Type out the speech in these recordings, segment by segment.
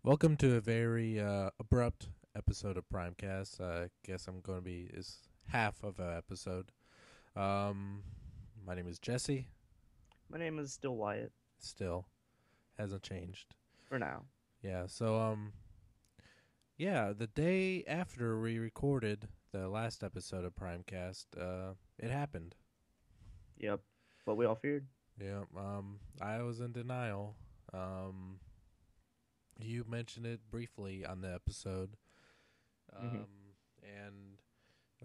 Welcome to a very abrupt episode of Primecast. I guess I'm going to be is half of an episode. Um, my name is Jesse. My name is still Wyatt Still hasn't changed. for now. Yeah. Yeah. The day after we recorded the last episode of Primecast, it happened. Yep. What we all feared. Yeah. I was in denial. Um, you mentioned it briefly on the episode. hmm And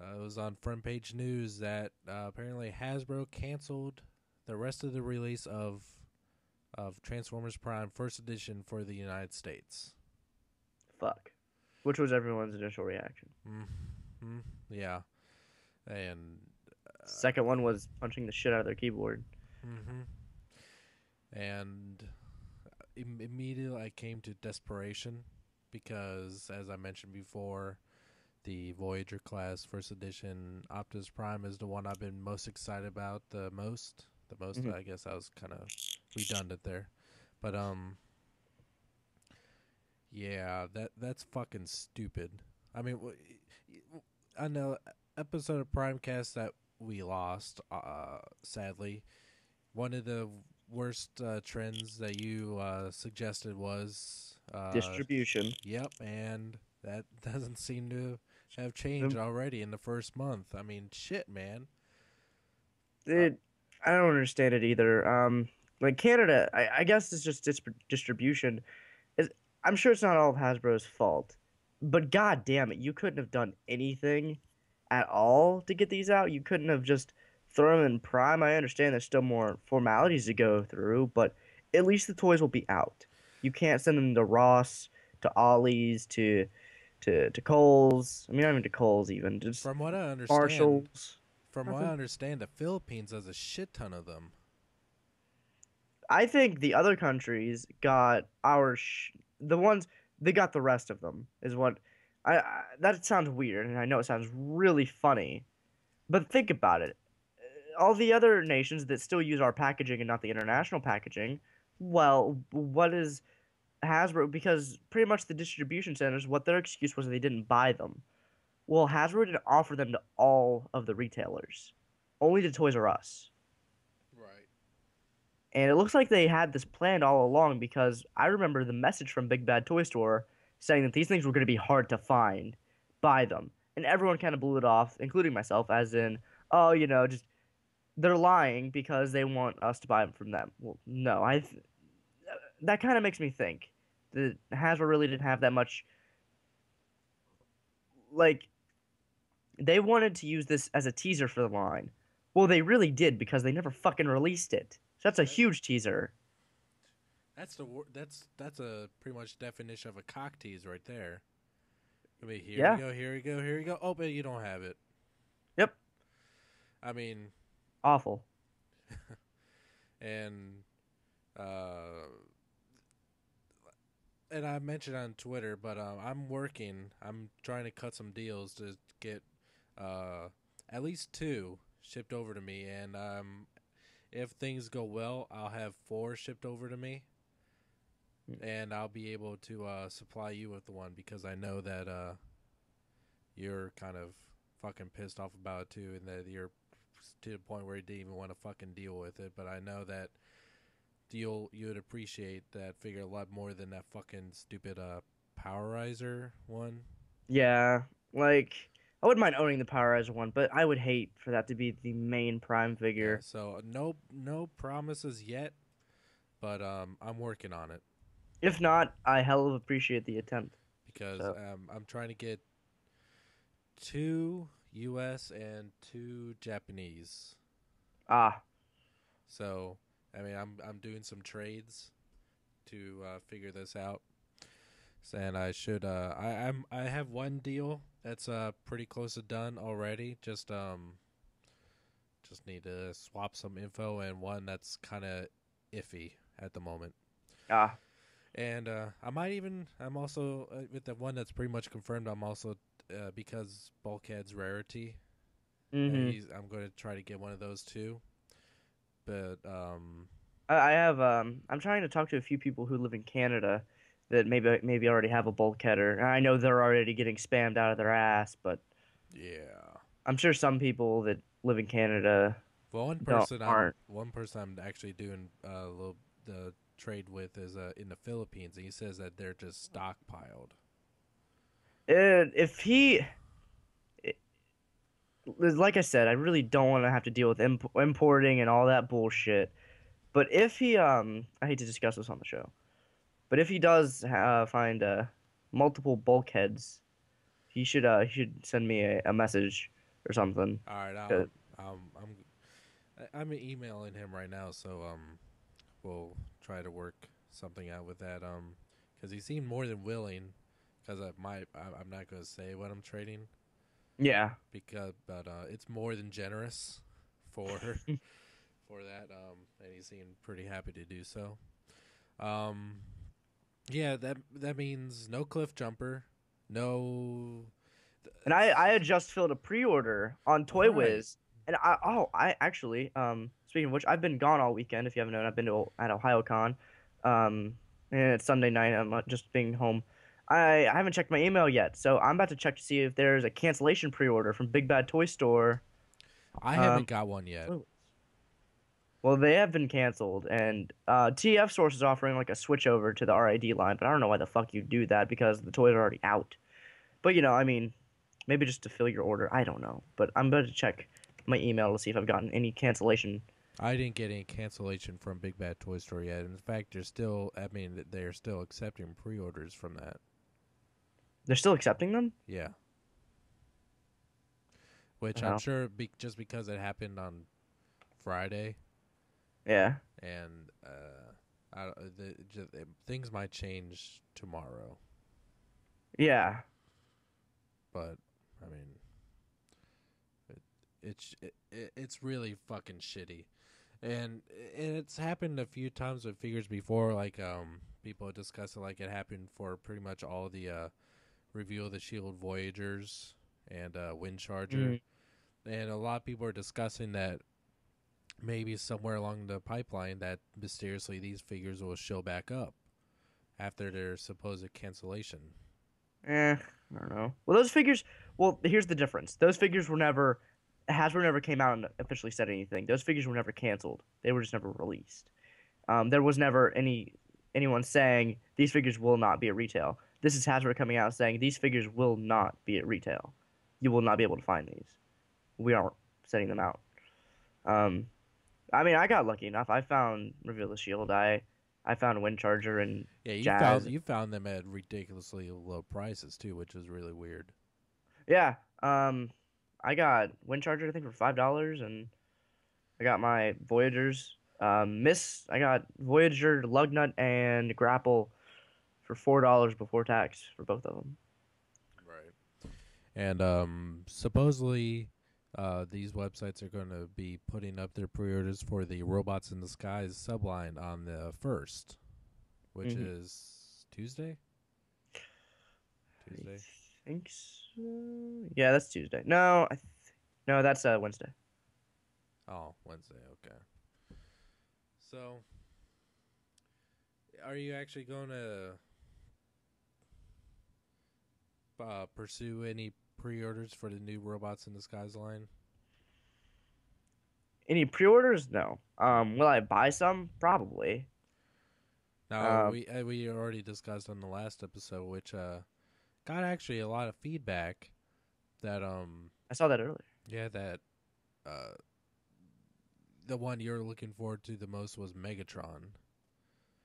it was on front page news that apparently Hasbro canceled the rest of the release of Transformers Prime First Edition for the United States. Fuck. Which was everyone's initial reaction. Mm-hmm. Yeah, and Second one was punching the shit out of their keyboard. mm-hmm. and immediately I came to desperation because, as I mentioned before, the Voyager class First Edition Optimus Prime is the one I've been most excited about the most. The most, hmm I guess I was kind of redundant there, but yeah, that's fucking stupid. I mean, I know episode of Primecast that we lost, sadly. One of the worst trends that you suggested was, Distribution. yep, and that doesn't seem to have changed Um, already in the first month. I mean, shit, man. Uh, It, I don't understand it either. Like Canada, I guess it's just distribution. Is I'm sure it's not all of Hasbro's fault, but god damn it, you couldn't have done anything at all to get these out. You couldn't have just thrown them in Prime. I understand there's still more formalities to go through, but at least the toys will be out. You can't send them to Ross, to Ollie's, to Kohl's. I mean, not even to Kohl's, even just from what I understand, Marshalls. from what I Nothing. understand, the Philippines has a shit ton of them. I think the other countries got the ones they got the rest of them is what that sounds weird, and I know it sounds really funny, but think about it. All the other nations that still use our packaging and not the international packaging, well, what is Hasbro? Because pretty much the distribution centers, what their excuse was they didn't buy them. Well, Hasbro didn't offer them to all of the retailers, only to Toys R Us. Right. And it looks like they had this planned all along because I remember the message from Big Bad Toy Store saying that these things were going to be hard to find, buy them. And everyone kind of blew it off, including myself, as in, oh, just they're lying because they want us to buy them from them. Well, no, that kind of makes me think that Hasbro really didn't have that much. Like they wanted to use this as a teaser for the line. Well, they really did because they never fucking released it. So that's a That, huge teaser. that's a pretty much definition of a cock tease right there. I mean, here we Yeah. go, here we go, here we go. Oh, but you don't have it. Yep. I mean, Awful. and uh, and I mentioned on Twitter, but I'm working. I'm trying to cut some deals to get uh, at least two shipped over to me, and if things go well, I'll have four shipped over to me, and I'll be able to supply you with the one because I know that you're kind of fucking pissed off about it too, and that you're to the point where you didn't even want to fucking deal with it. But I know that you'd appreciate that figure a lot more than that fucking stupid Powerizer one. Yeah, like I wouldn't mind owning the Power Eyes one, but I would hate for that to be the main Prime Yeah, figure. so no promises yet, but I'm working on it If not, I hell of appreciate the attempt. because So, I'm trying to get two U.S. and two Japanese. ah, So I mean I'm doing some trades to figure this out. And I should I have one deal that's pretty close to done already. Just need to swap some info and one that's kind of iffy at the moment. ah, And I'm also with the one that's pretty much confirmed. I'm also because Bulkhead's rarity. mm-hmm. I'm going to try to get one of those too. But I have I'm trying to talk to a few people who live in Canada that maybe already have a bulkheader. And I know they're already getting spammed out of their ass, but Yeah. I'm sure some people that live in Canada Well, don't aren't. one person I'm actually doing a little the trade with is in the Philippines, and he says that they're just stockpiled. If he, like I said, I really don't want to have to deal with importing and all that bullshit. But if he, I hate to discuss this on the show, but if he does find multiple bulkheads, he should send me a message or something. All right, 'Cause- I'm emailing him right now, so we'll try to work something out with that. Because he seemed more than willing. Because I'm not gonna say what I'm trading yeah, but it's more than generous for for that. And he seemed pretty happy to do so. Um, yeah, that means no cliff jumper, no. and I had just filled a pre-order on Toy Right. Wiz, and I actually speaking of which, I've been gone all weekend. If you haven't known, I've been to at OhioCon, and it's Sunday night. I'm just being home. I haven't checked my email yet, so I'm about to check to see if there's a cancellation pre-order from Big Bad Toy Store. I haven't Um, got one yet. well, they have been canceled, and TF Source is offering like a switch over to the RID line, but I don't know why the fuck you do that because the toys are already out. But I mean, maybe just to fill your order. I don't know, but I'm about to check my email to see if I've gotten any cancellation. I didn't get any cancellation from Big Bad Toy Store yet. In fact, they're still. I mean, they're still accepting pre-orders from that. They're still accepting them? Yeah, which I'm Oh, sure just because it happened on Friday, yeah. and things might change tomorrow. Yeah. But I mean, it's really fucking shitty, and it's happened a few times with figures before. Like people discuss it like it happened for pretty much all the Reveal the Shield Voyagers and Wind Charger, Mm. and a lot of people are discussing that maybe somewhere along the pipeline that mysteriously these figures will show back up after their supposed cancellation. I don't know. Well, those figures. Well, here's the difference. Those figures were never. Hasbro never came out and officially said anything. Those figures were never canceled. They were just never released. There was never anyone saying these figures will not be at retail. This is Hasbro coming out saying these figures will not be at retail. You will not be able to find these. We aren't sending them out. Um, I mean, I got lucky enough. I found Reveal the Shield. I found Wind Charger and Yeah, Jazz. you found them at ridiculously low prices too, which is really weird. Yeah. I got Wind Charger I think for $5, and I got my Voyagers. I got Voyager, Lugnut, and Grapple for $4 before tax for both of them. Right. And supposedly these websites are going to be putting up their pre-orders for the Robots in the Skies subline on the 1st, which Hmm. is Tuesday. I think so. Yeah, that's Tuesday. No, no, that's Wednesday. Oh, Wednesday. Okay. So, are you actually going to pursue any pre-orders for the new Robots in the Skies line? Any pre-orders? No. Will I buy some? Probably. Now Um, we already discussed on the last episode, which got actually a lot of feedback that I saw that earlier. yeah that uh the one you're looking forward to the most was Megatron,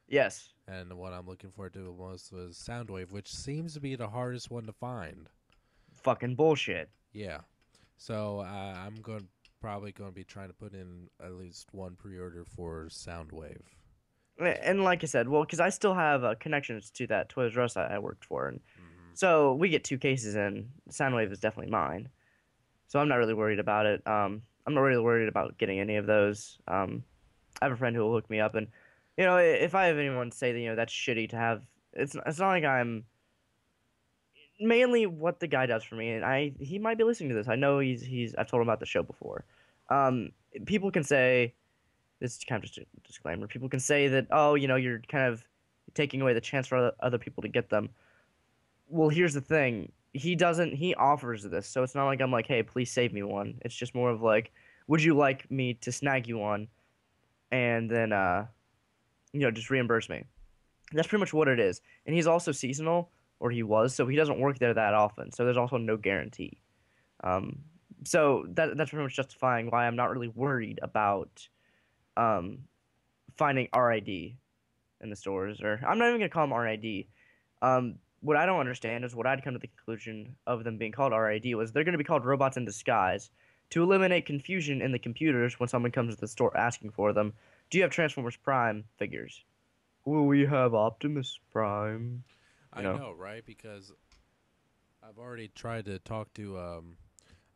Yes. and the one I'm looking forward to the most was Soundwave, which seems to be the hardest one to find. Fucking bullshit. Yeah, so I'm probably going to be trying to put in at least one pre-order for Soundwave. And like I said, well, because I still have connections to that Toys R Us I worked for, and Mm-hmm. so we get two cases in. Soundwave is definitely mine, so I'm not really worried about it. I'm not really worried about getting any of those. I have a friend who will hook me up, and if I have anyone say that that's shitty to have, it's not like I'm mainly what the guy does for me, and he might be listening to this. I know he's I've told him about the show before. Um, People can say this is kind of just a disclaimer. People can say that, oh, you're kind of taking away the chance for other people to get them. Well, here's the thing. He doesn't. He offers this, so it's not like I'm like, hey, please save me one. It's just more of like, would you like me to snag you one, and then just reimburse me. That's pretty much what it is. And he's also seasonal, or he was, so he doesn't work there that often. So there's also no guarantee. Um, so that's pretty much justifying why I'm not really worried about um finding RID in the stores, or I'm not even gonna call them RID. What I don't understand is what I'd come to the conclusion of them being called RID was they're going to be called robots in disguise to eliminate confusion in the computers when someone comes to the store asking for them. Do you have Transformers Prime figures? Well, we have Optimus Prime. You I know. know, right? Because I've already tried to talk to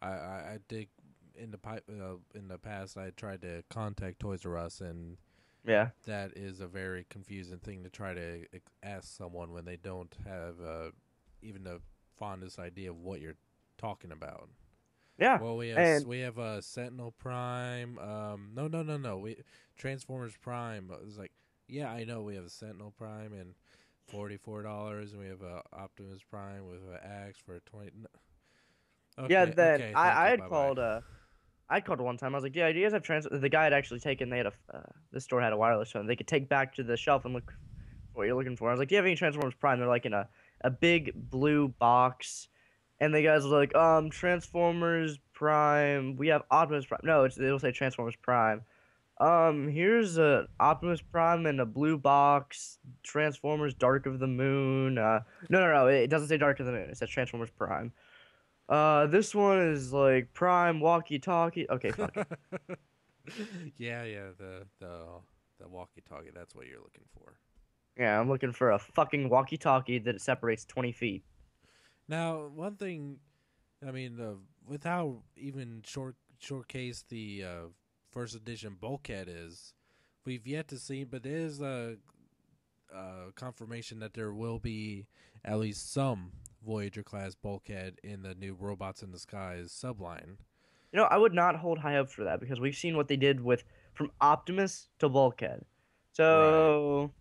I did in the past I tried to contact Toys R Us, and Yeah. that is a very confusing thing to try to ask someone when they don't have even the fondest idea of what you're talking about. Yeah. Well, And we have Sentinel Prime. No. We Transformers Prime. It's like, yeah, I know we have a Sentinel Prime and $44, and we have a Optimus Prime with an axe for 20. yeah, Okay, then okay, I thank I you. had Bye bye. called I called one time. I was like, "Yeah, do you guys have trans?" The guy had actually taken. They had the store had a wireless phone. They could take back to the shelf and look for what you're looking for. I was like, "Do you have any Transformers Prime?" They're like in a big blue box, and the guys were like, Transformers Prime. We have Optimus Prime. No, it'll say Transformers Prime. Here's a Optimus Prime in a blue box. Transformers Dark of the Moon. No. It doesn't say Dark of the Moon. It says Transformers Prime. This one is like Prime Walkie Talkie. Okay, fuck it. Yeah, the walkie-talkie. That's what you're looking for. Yeah, I'm looking for a fucking walkie talkie that separates 20 feet. Now, one thing, I mean, with how even showcase the first edition bulkhead is, we've yet to see, but there is a confirmation that there will be at least some Voyager class bulkhead in the new Robots in the Skies subline. I would not hold high hopes for that because we've seen what they did with from Optimus to Bulkhead. Right. So,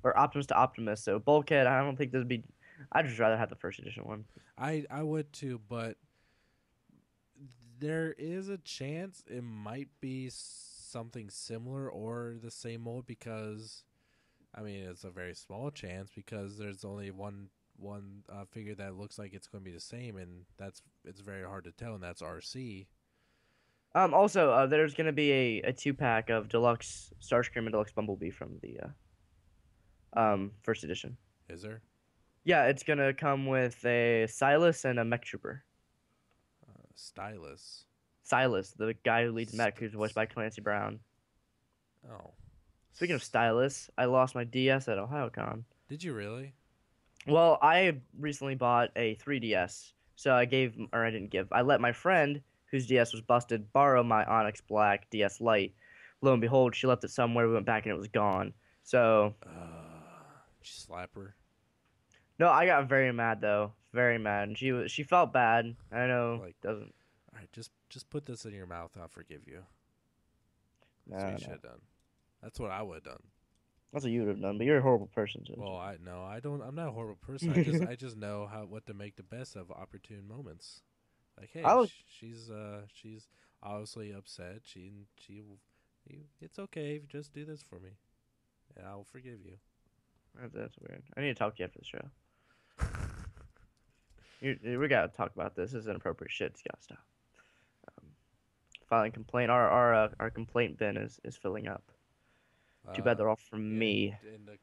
or Optimus to Optimus. So Bulkhead, I don't think this would be. I'd just rather have the first edition one. I would too, but there is a chance it might be something similar or the same mold, because I mean it's a very small chance because there's only one figure that looks like it's going to be the same, and it's very hard to tell, and that's RC. Also, there's gonna be a 2-pack of Deluxe Starscream and Deluxe Bumblebee from the first edition. Is there Yeah, it's gonna come with a Silas and a Mech Trooper. Stylus? Silas, the guy who leads Mech, St- who's voiced by Clancy Brown. oh, Speaking of Stylus, I lost my DS at OhioCon. did you really? Well, I recently bought a 3DS, so I didn't give. I let my friend, whose DS was busted, borrow my Onyx Black DS Lite. Lo and behold, she left it somewhere. We went back and it was gone. So, Slapper. no, I got very mad though, very mad. And she felt bad. I know, Like, doesn't. all right, just put this in your mouth. I'll forgive you. That's what No, you should no, have done. That's what I would have done. that's what you would have done. But you're a horrible person. So, Well, I no, I don't. I'm not a horrible person. so. I just know how what to make the best of opportune moments. Like, hey, I'll she's obviously upset. It's okay. If you just do this for me, and I'll forgive you. That's weird. I need to talk to you after the show. We gotta talk about this. This is inappropriate shit. You gotta stop. Um, Filing complaint. Our complaint bin is filling up. Too bad Uh, they're all from me. and the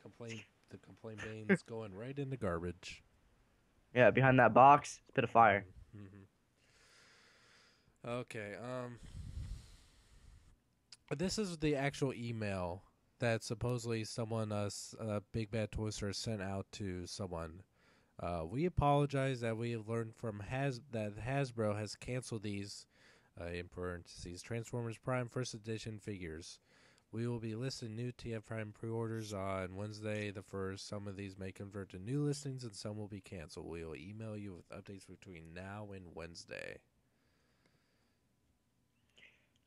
complaint bane's going right in the garbage. Yeah, behind that box, it's a pit of fire. Mm-hmm. Okay. This is the actual email that supposedly someone, Big Bad Toy Store, sent out to someone. We apologize that we have learned from that Hasbro has canceled these, in parentheses, Transformers Prime First Edition figures. We will be listing new TF Prime pre-orders on Wednesday the 1st. Some of these may convert to new listings and some will be canceled. We will email you with updates between now and Wednesday.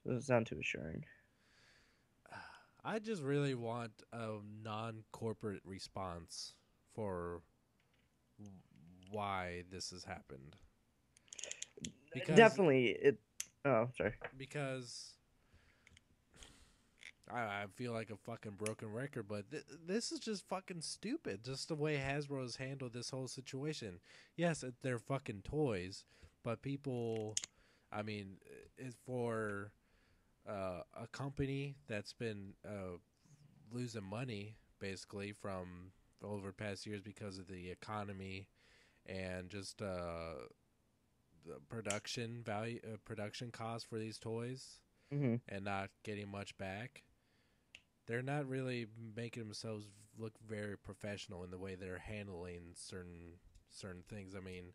Doesn't sound too assuring. I just really want a non-corporate response for why this has happened. Because Definitely, it. Oh, sorry. because I feel like a fucking broken record, but this is just fucking stupid. Just the way Hasbro has handled this whole situation. Yes, they're fucking toys, but people, I mean, it's for a company that's been losing money basically from over the past years because of the economy and just the production value, production costs for these toys, Hmm. and not getting much back. They're not really making themselves look very professional in the way they're handling certain things. I mean,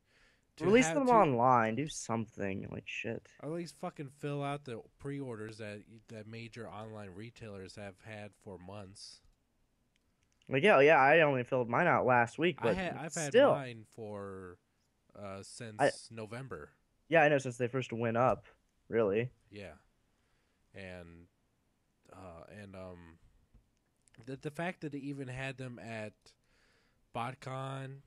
to Release have them to online. Do something like shit. at least fucking fill out the pre-orders that major online retailers have had for months. Like yeah, I only filled mine out last week, but I've had still, mine for I since November. yeah, I know since they first went up, really. Yeah, and and the fact that they even had them at BotCon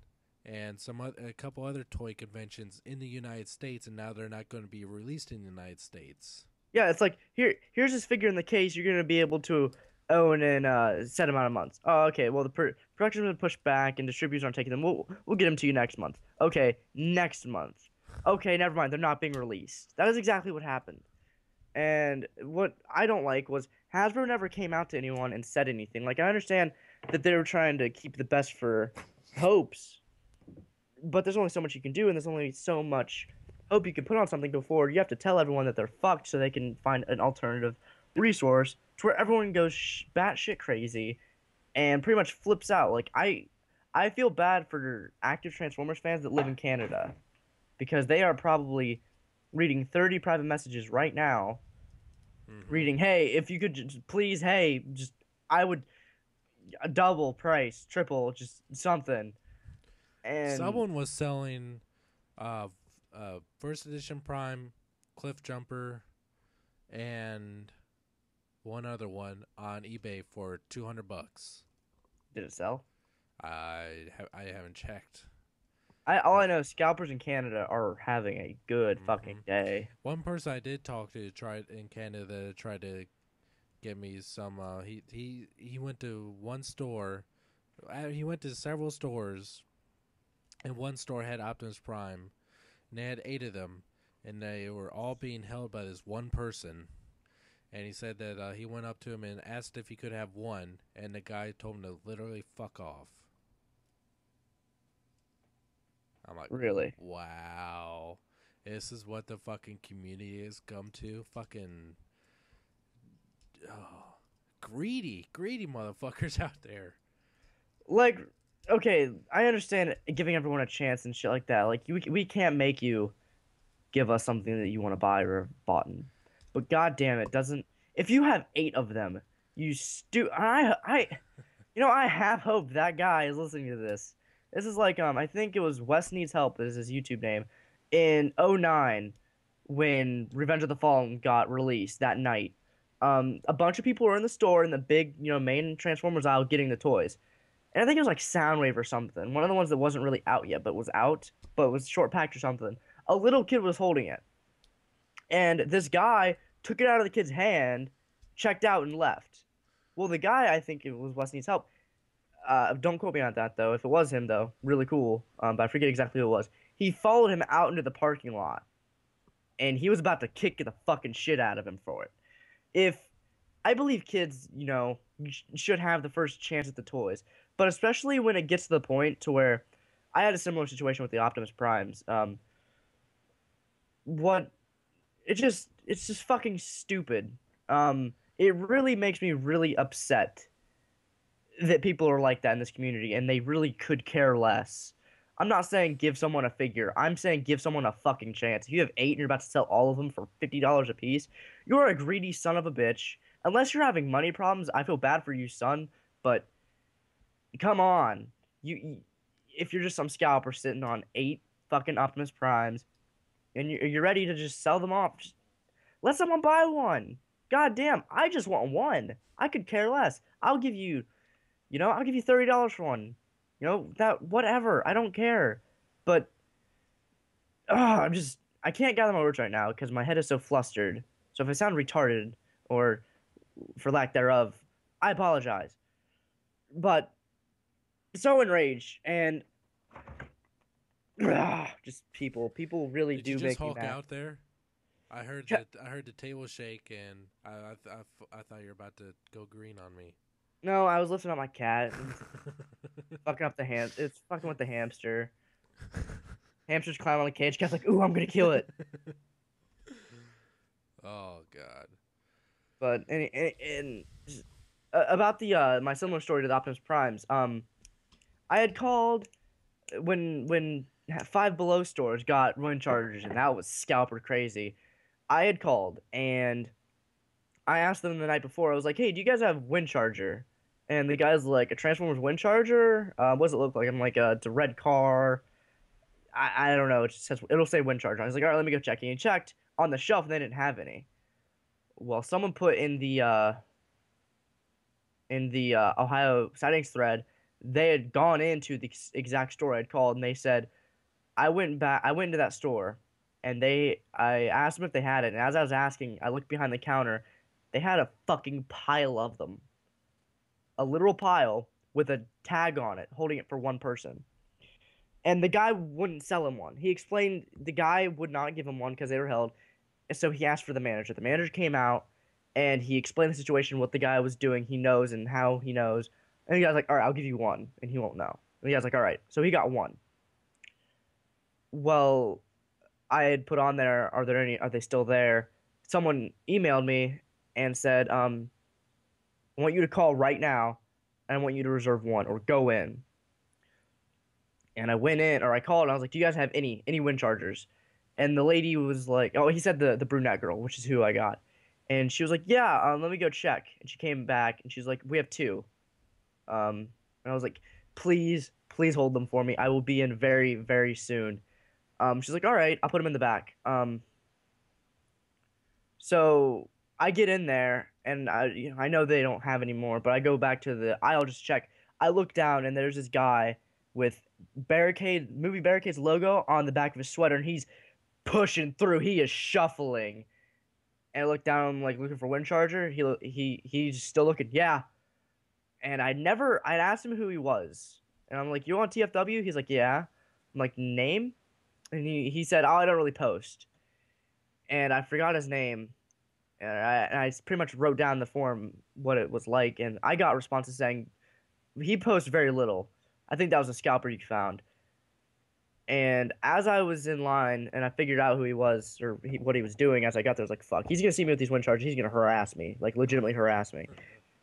and a couple other toy conventions in the United States, and now they're not going to be released in the United States. Yeah, it's like here's this figure in the case you're gonna be able to own in a set amount of months. Oh, okay. Well, the production's been pushed back and distributors aren't taking them. We'll get them to you next month. Okay, next month. Okay, never mind. They're not being released. That is exactly what happened. And what I don't like was Hasbro never came out to anyone and said anything. Like I understand that they were trying to keep the best for hopes, but there's only so much you can do, and there's only so much hope you can put on something before you have to tell everyone that they're fucked so they can find an alternative resource to where everyone goes batshit crazy and pretty much flips out. Like I feel bad for active Transformers fans that live in Canada because they are probably reading 30 private messages right now, Mm-hmm. reading, "Hey, if you could just, please, hey, just I would double price, triple, just something." And Someone was selling uh, first edition Prime, Cliff Jumper, and one other one on eBay for $200. did it sell? I haven't checked, I all but I know is scalpers in Canada are having a good mm-hmm. fucking day. One person I did talk to tried in Canada tried to get me some. He went to one store. He went to several stores, and one store had Optimus Prime, and they had 8 of them, and they were all being held by this one person. And he said that he went up to him and asked if he could have one, and the guy told him to literally fuck off. I'm like, Really. wow, this is what the fucking community has come to. Fucking oh, greedy motherfuckers out there. Like, okay, I understand giving everyone a chance and shit like that. Like, we can't make you give us something that you want to buy or have bought. But god damn it, doesn't if you have 8 of them, I have hope that guy is listening to this. This is like I think it was Wes Needs Help is his YouTube name in '09 when Revenge of the Fallen got released that night. A bunch of people were in the store in the big, main Transformers aisle getting the toys. And I think it was like Soundwave or something. One of the ones that wasn't really out yet, but was out, but was short packed or something. A little kid was holding it. And this guy took it out of the kid's hand, checked out, and left. Well, the guy, I think it was Wes Needs Help. Don't quote me on that, though. If it was him, though, really cool. But I forget exactly who it was. He followed him out into the parking lot, and he was about to kick the fucking shit out of him for it. If I believe kids, should have the first chance at the toys, but especially when it gets to the point to where I had a similar situation with the Optimus Primes. What it's just fucking stupid. It really makes me really upset that people are like that in this community, and they really could care less. I'm not saying give someone a figure. I'm saying give someone a fucking chance. If you have 8 and you're about to sell all of them for $50 a piece, you're a greedy son of a bitch. Unless you're having money problems, I feel bad for you, son. But come on, if you're just some scalper sitting on 8 fucking Optimus Primes and you're ready to just sell them off, just let someone buy one. God damn, I just want one. I could care less. I'll give you, I'll give you $30 for one. That whatever. I don't care. But I can't gather my words right now because my head is so flustered. So if I sound retarded or for lack thereof, I apologize. But so enraged and just people really Did you do just make me Hulk mad. out there? Ch- I heard the table shake, and I thought you were about to go green on me. No, I was lifting up my cat and it's fucking up the ham. It's fucking with the hamster. Hamster's climbing on the cage. Cat's like, ooh, I'm gonna kill it. Oh God. But and about the my similar story to the Optimus Primes. I had called when Five Below stores got wind chargers, and that was scalper crazy. I had called and I asked them the night before. I was like, "Hey, do you guys have wind charger?" And the guy's like, "A Transformers wind charger? What does it look like?" I'm like, "It's a red car. I don't know. It just says it'll say wind charger." I was like, "All right, let me go check." And he checked on the shelf, and they didn't have any. Well, someone put in the Ohio sightings thread, they had gone into the exact store I'd called, and they said I went back. I went into that store, and I asked them if they had it. And as I was asking, I looked behind the counter. They had a fucking pile of them, a literal pile with a tag on it, holding it for one person. And the guy wouldn't sell him one. He explained the guy would not give him one because they were held. And so he asked for the manager. The manager came out, and he explained the situation, what the guy was doing. He knows and how he knows. And the guy's like, "All right, I'll give you one," and he won't know. And the guy's like, "All right," so he got one. Well, I had put on there, are they still there? Someone emailed me and said, I want you to call right now and I want you to reserve one or go in. And I went in or I called and I was like, "Do you guys have any wind chargers?" And the lady was like, oh, he said the brunette girl, which is who I got. And she was like, "Yeah, let me go check." And she came back and she's like, "We have two." And I was like, "Please, please hold them for me. I will be in very, very soon." She's like, "All right, I'll put them in the back." So I get in there and I know they don't have any more, but I go back to the aisle just to check. I look down and there's this guy with movie Barricade's logo on the back of his sweater, and he's pushing through. He is shuffling. And I look down, like looking for wind charger. He's still looking. Yeah. And I'd asked him who he was, and I'm like, "You on TFW?" He's like, "Yeah." I'm like, "Name?" And he said, "Oh, I don't really post." And I forgot his name, and I pretty much wrote down the form what it was like, and I got responses saying he posts very little. I think that was a scalper you found. And as I was in line and I figured out who he was or what he was doing, as I got there, I was like, "Fuck, he's gonna see me with these wind charges. He's gonna harass me, like legitimately harass me."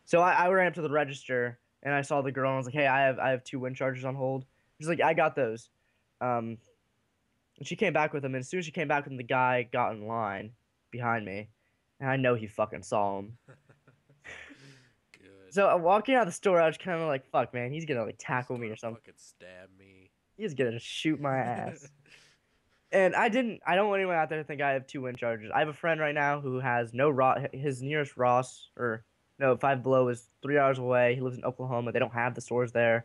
So I ran up to the register and I saw the girl and I was like, "Hey, I have two wind chargers on hold." She's like, "I got those." Um, and she came back with them, and as soon as she came back with them, the guy got in line behind me, and I know he fucking saw him. Good. So walking out of the store, I was kind of like, "Fuck, man, he's gonna like He's tackle me or gonna something. fucking stab me. He's gonna shoot my ass." And I didn't. I don't want anyone out there to think I have two wind chargers. I have a friend right now who has no Ross. His nearest Ross or no Five Below is 3 hours away. He lives in Oklahoma. They don't have the stores there,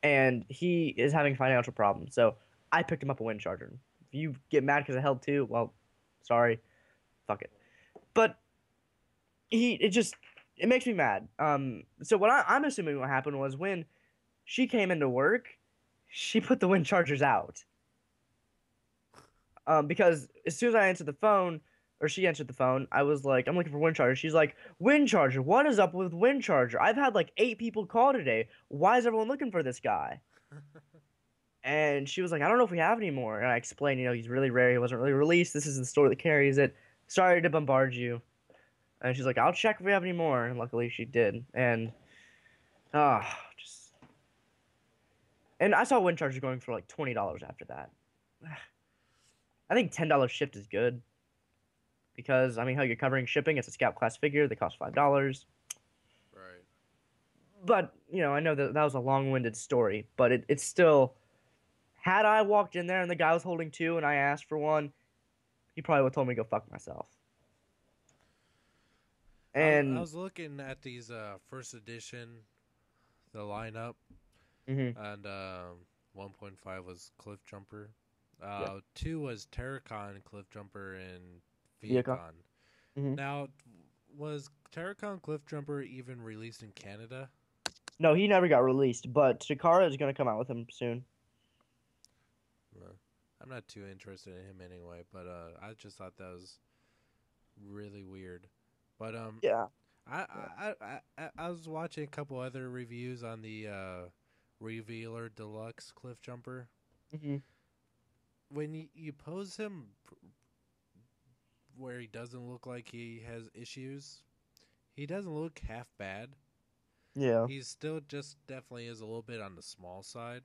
and he is having financial problems. So I picked him up a wind charger. If you get mad because I held two, well, sorry, fuck it. But it makes me mad. So what I'm assuming what happened was when she came into work, she put the wind chargers out. Because as soon as I answered the phone, or she answered the phone, I was like, "I'm looking for wind charger." She's like, "Wind charger? What is up with wind charger? I've had like 8 people call today. Why is everyone looking for this guy?" And she was like, "I don't know if we have any more." And I explained, he's really rare. He wasn't really released. This is the store that carries it. Sorry to bombard you. And she's like, "I'll check if we have any more." And luckily she did. And just and I saw wind charger going for like $20 after that. I think $10 shipped is good. Because I mean, how you're covering shipping? It's a Scout class figure. They cost $5. Right. But I know that was a long-winded story, but it's still. Had I walked in there and the guy was holding two and I asked for one, he probably would have told me to go fuck myself. I And was looking at these first edition, the lineup, mhm, and 1.5 was Cliff Jumper. yeah, 2 was Terracon, Cliff Jumper, and Viacom. Viacon. Mhm. Now, was Terracon Cliff Jumper even released in Canada? No, he never got released, but Takara is gonna come out with him soon. Uh, I'm not too interested in him anyway, but I just thought that was really weird. But Yeah. I Yeah. I was watching a couple other reviews on the Revealer Deluxe Cliff Jumper. Mhm. When you pose him where he doesn't look like he has issues, he doesn't look half bad. Yeah. He's still just definitely is a little bit on the small side.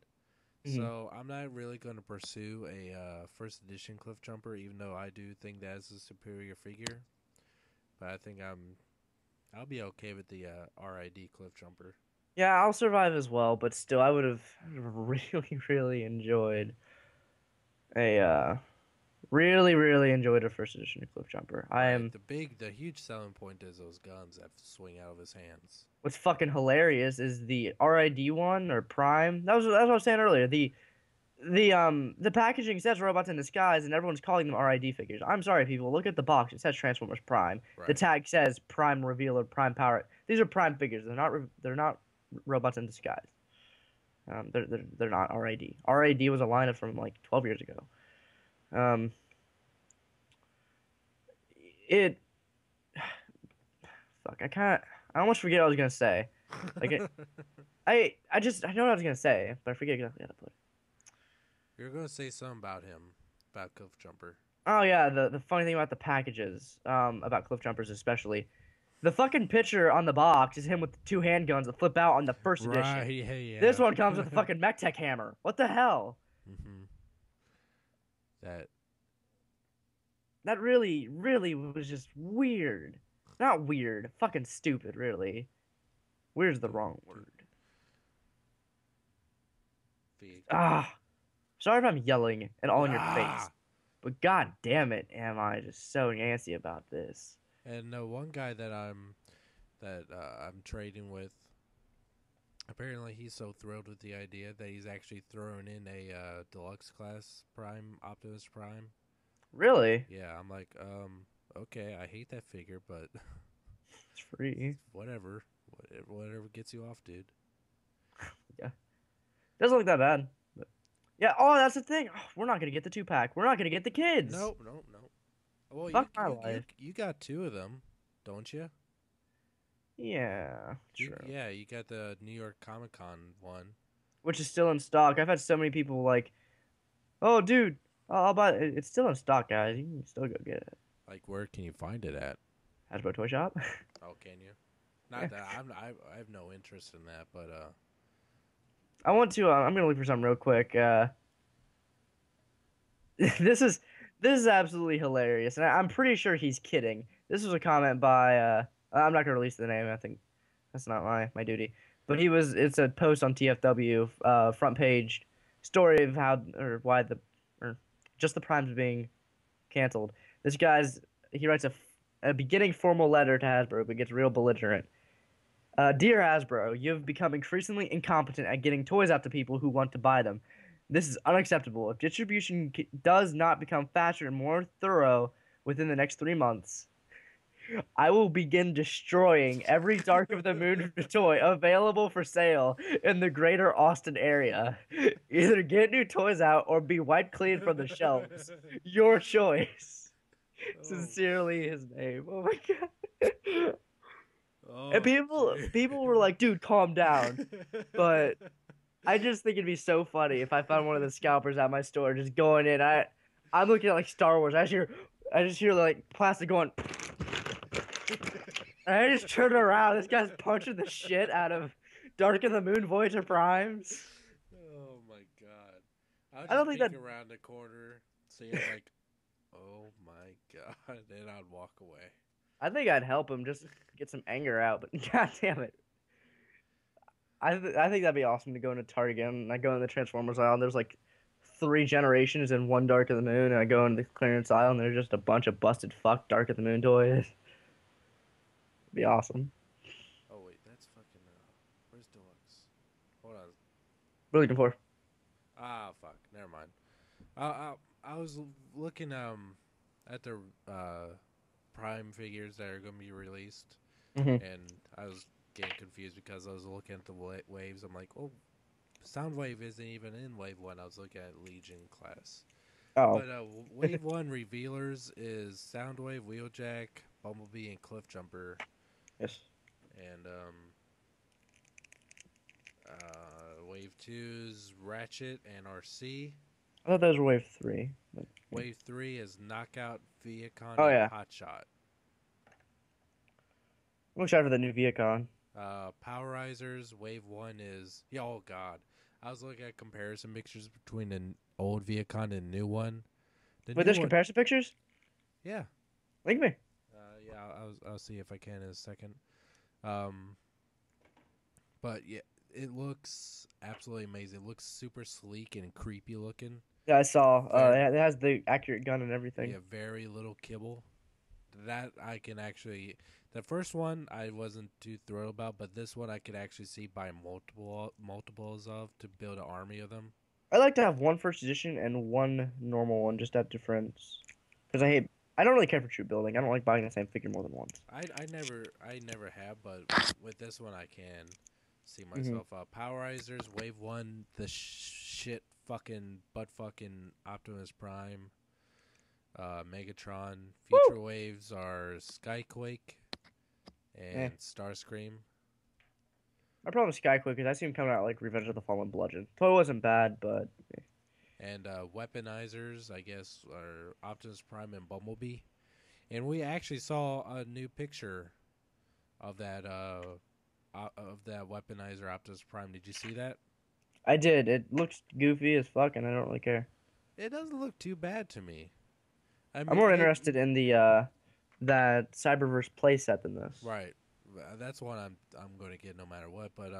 Mhm. So I'm not really going to pursue a first edition Cliff Jumper, even though I do think that's a superior figure. But I think I'll be okay with the RID Cliff Jumper. Yeah, I'll survive as well, but still, I would have really, really enjoyed a really enjoyed a first edition of Cliff Jumper. I Right. am. The huge selling point is those guns that swing out of his hands. What's fucking hilarious is the RID one or Prime. That's what I was saying earlier. The packaging says robots in disguise, and everyone's calling them RID figures. I'm sorry, people. Look at the box. It says Transformers Prime. The Right. tag says Prime Revealer, Prime Power. These are Prime figures. They're not robots in disguise. They're not RID. RID was a lineup from like 12 years ago. Um, it fuck. I almost forget what I was gonna say. Like I know what I was gonna say, but I forget exactly how to put it. You're going to say something about him, about Cliff Jumper. Oh yeah, the funny thing about the packages, about Cliff Jumpers especially, the fucking picture on the box is him with the two handguns that flip out on the first edition. Right. Yeah. This Yeah. one comes with a fucking MechTech hammer. What the hell? hmm That. That really was just weird. Not weird, fucking stupid, really. Weird's the wrong word. Ah, sorry if I'm yelling and all in your face, Ah. but god damn it, am I just so antsy about this. And one guy that I'm trading with. Apparently, he's so thrilled with the idea that he's actually throwing in a deluxe class Prime Optimus Prime. Really? Yeah, I'm like, okay, I hate that figure, but It's free. whatever, whatever gets you off, dude. Yeah. Doesn't look that bad. But yeah, oh, that's the thing. Oh, we're not gonna get the 2-pack. We're not gonna get the kids. No, no, no. Well, Fuck my life. you got 2 of them, don't you? Yeah, true. Yeah, you got the New York Comic Con one. Which is still in stock. I've had so many people like, "Oh, dude, I'll buy it. It's still in stock, guys. You can still go get it." Like, where can you find it at? Hasbro Toy Shop. Oh, can you? Yeah. Not that I have no interest in that, but I want to. I'm gonna look for something real quick. This is this is absolutely hilarious, and I'm pretty sure he's kidding. This was a comment by. I'm not gonna release the name. I think that's not my duty. But he was. It's a post on TFW, front page story of how or why the or just the primes being canceled. This guy's he writes a beginning formal letter to Hasbro, but gets real belligerent. Dear Hasbro, you have become increasingly incompetent at getting toys out to people who want to buy them. This is unacceptable. If distribution does not become faster and more thorough within the next 3 months, I will begin destroying every Dark of the Moon toy available for sale in the greater Austin area. Either get new toys out or be wiped clean from the shelves. Your choice. Sincerely, his name. Oh my god. And oh, people were like, dude, calm down. But I just think it'd be so funny if I found one of the scalpers at my store just going in. I'm looking at like Star Wars. I just hear like plastic going. And I just turn around. This guy's punching the shit out of Dark of the Moon Voyager Primes. oh my god! I'll I don't just think peek that. around the corner, see it like, oh my god, and I'd walk away. I think I'd help him just get some anger out. But god damn it. I think that'd be awesome to go into Target and I go in the Transformers aisle and there's like 3 generations and one Dark of the Moon and I go into the clearance aisle and there's just a bunch of busted fuck Dark of the Moon toys. Be awesome. Oh wait, that's fucking. Where's Deluxe? Hold on. What are you looking for? Ah, fuck. Never mind. I was looking at the uh Prime figures that are gonna be released, Hmm. and I was getting confused because I was looking at the waves. I'm like, oh, Soundwave isn't even in Wave One. I was looking at Legion class. Oh, But Wave 1 revealers is Soundwave, Wheeljack, Bumblebee, and Cliffjumper. yes. And Wave 2's Ratchet and RC. I thought those were wave three. But, yeah. Wave 3 is Knockout, Viacon, Oh and yeah, Hotshot. I'm excited for the new Viacon. Powerizers, Wave 1 is. Yeah, oh god. I was looking at comparison pictures between an old Viacon and new one. The Wait, new there's one. comparison pictures. Yeah. Link me. Yeah, I'll see if I can in a second. Um, But yeah, it looks absolutely amazing. It looks super sleek and creepy looking. Yeah, I saw. Very, It has the accurate gun and everything. yeah, very little kibble. That I can actually. The first one I wasn't too thrilled about, but this one I could actually see buy multiples of to build an army of them. I like to have one first edition and one normal one, just at difference. Because I don't really care for troop building. I don't like buying the same figure more than once. I never have, but with this one I can see Hmm. myself. Powerizers Wave One, the shit fucking butt fucking Optimus Prime. Megatron. Future Woo! waves are Skyquake Eh. and Starscream. My problem with Skyquake is I see him coming out like Revenge of the Fallen Bludgeon. Toy wasn't bad, but And weaponizers, I guess, are Optimus Prime and Bumblebee. And we actually saw a new picture of that weaponizer Optimus Prime. Did you see that? I did. It looks goofy as fuck, and I don't really care. It doesn't look too bad to me. I I'm mean, more it interested in the that Cyberverse playset than this. right. That's one I'm going to get no matter what. But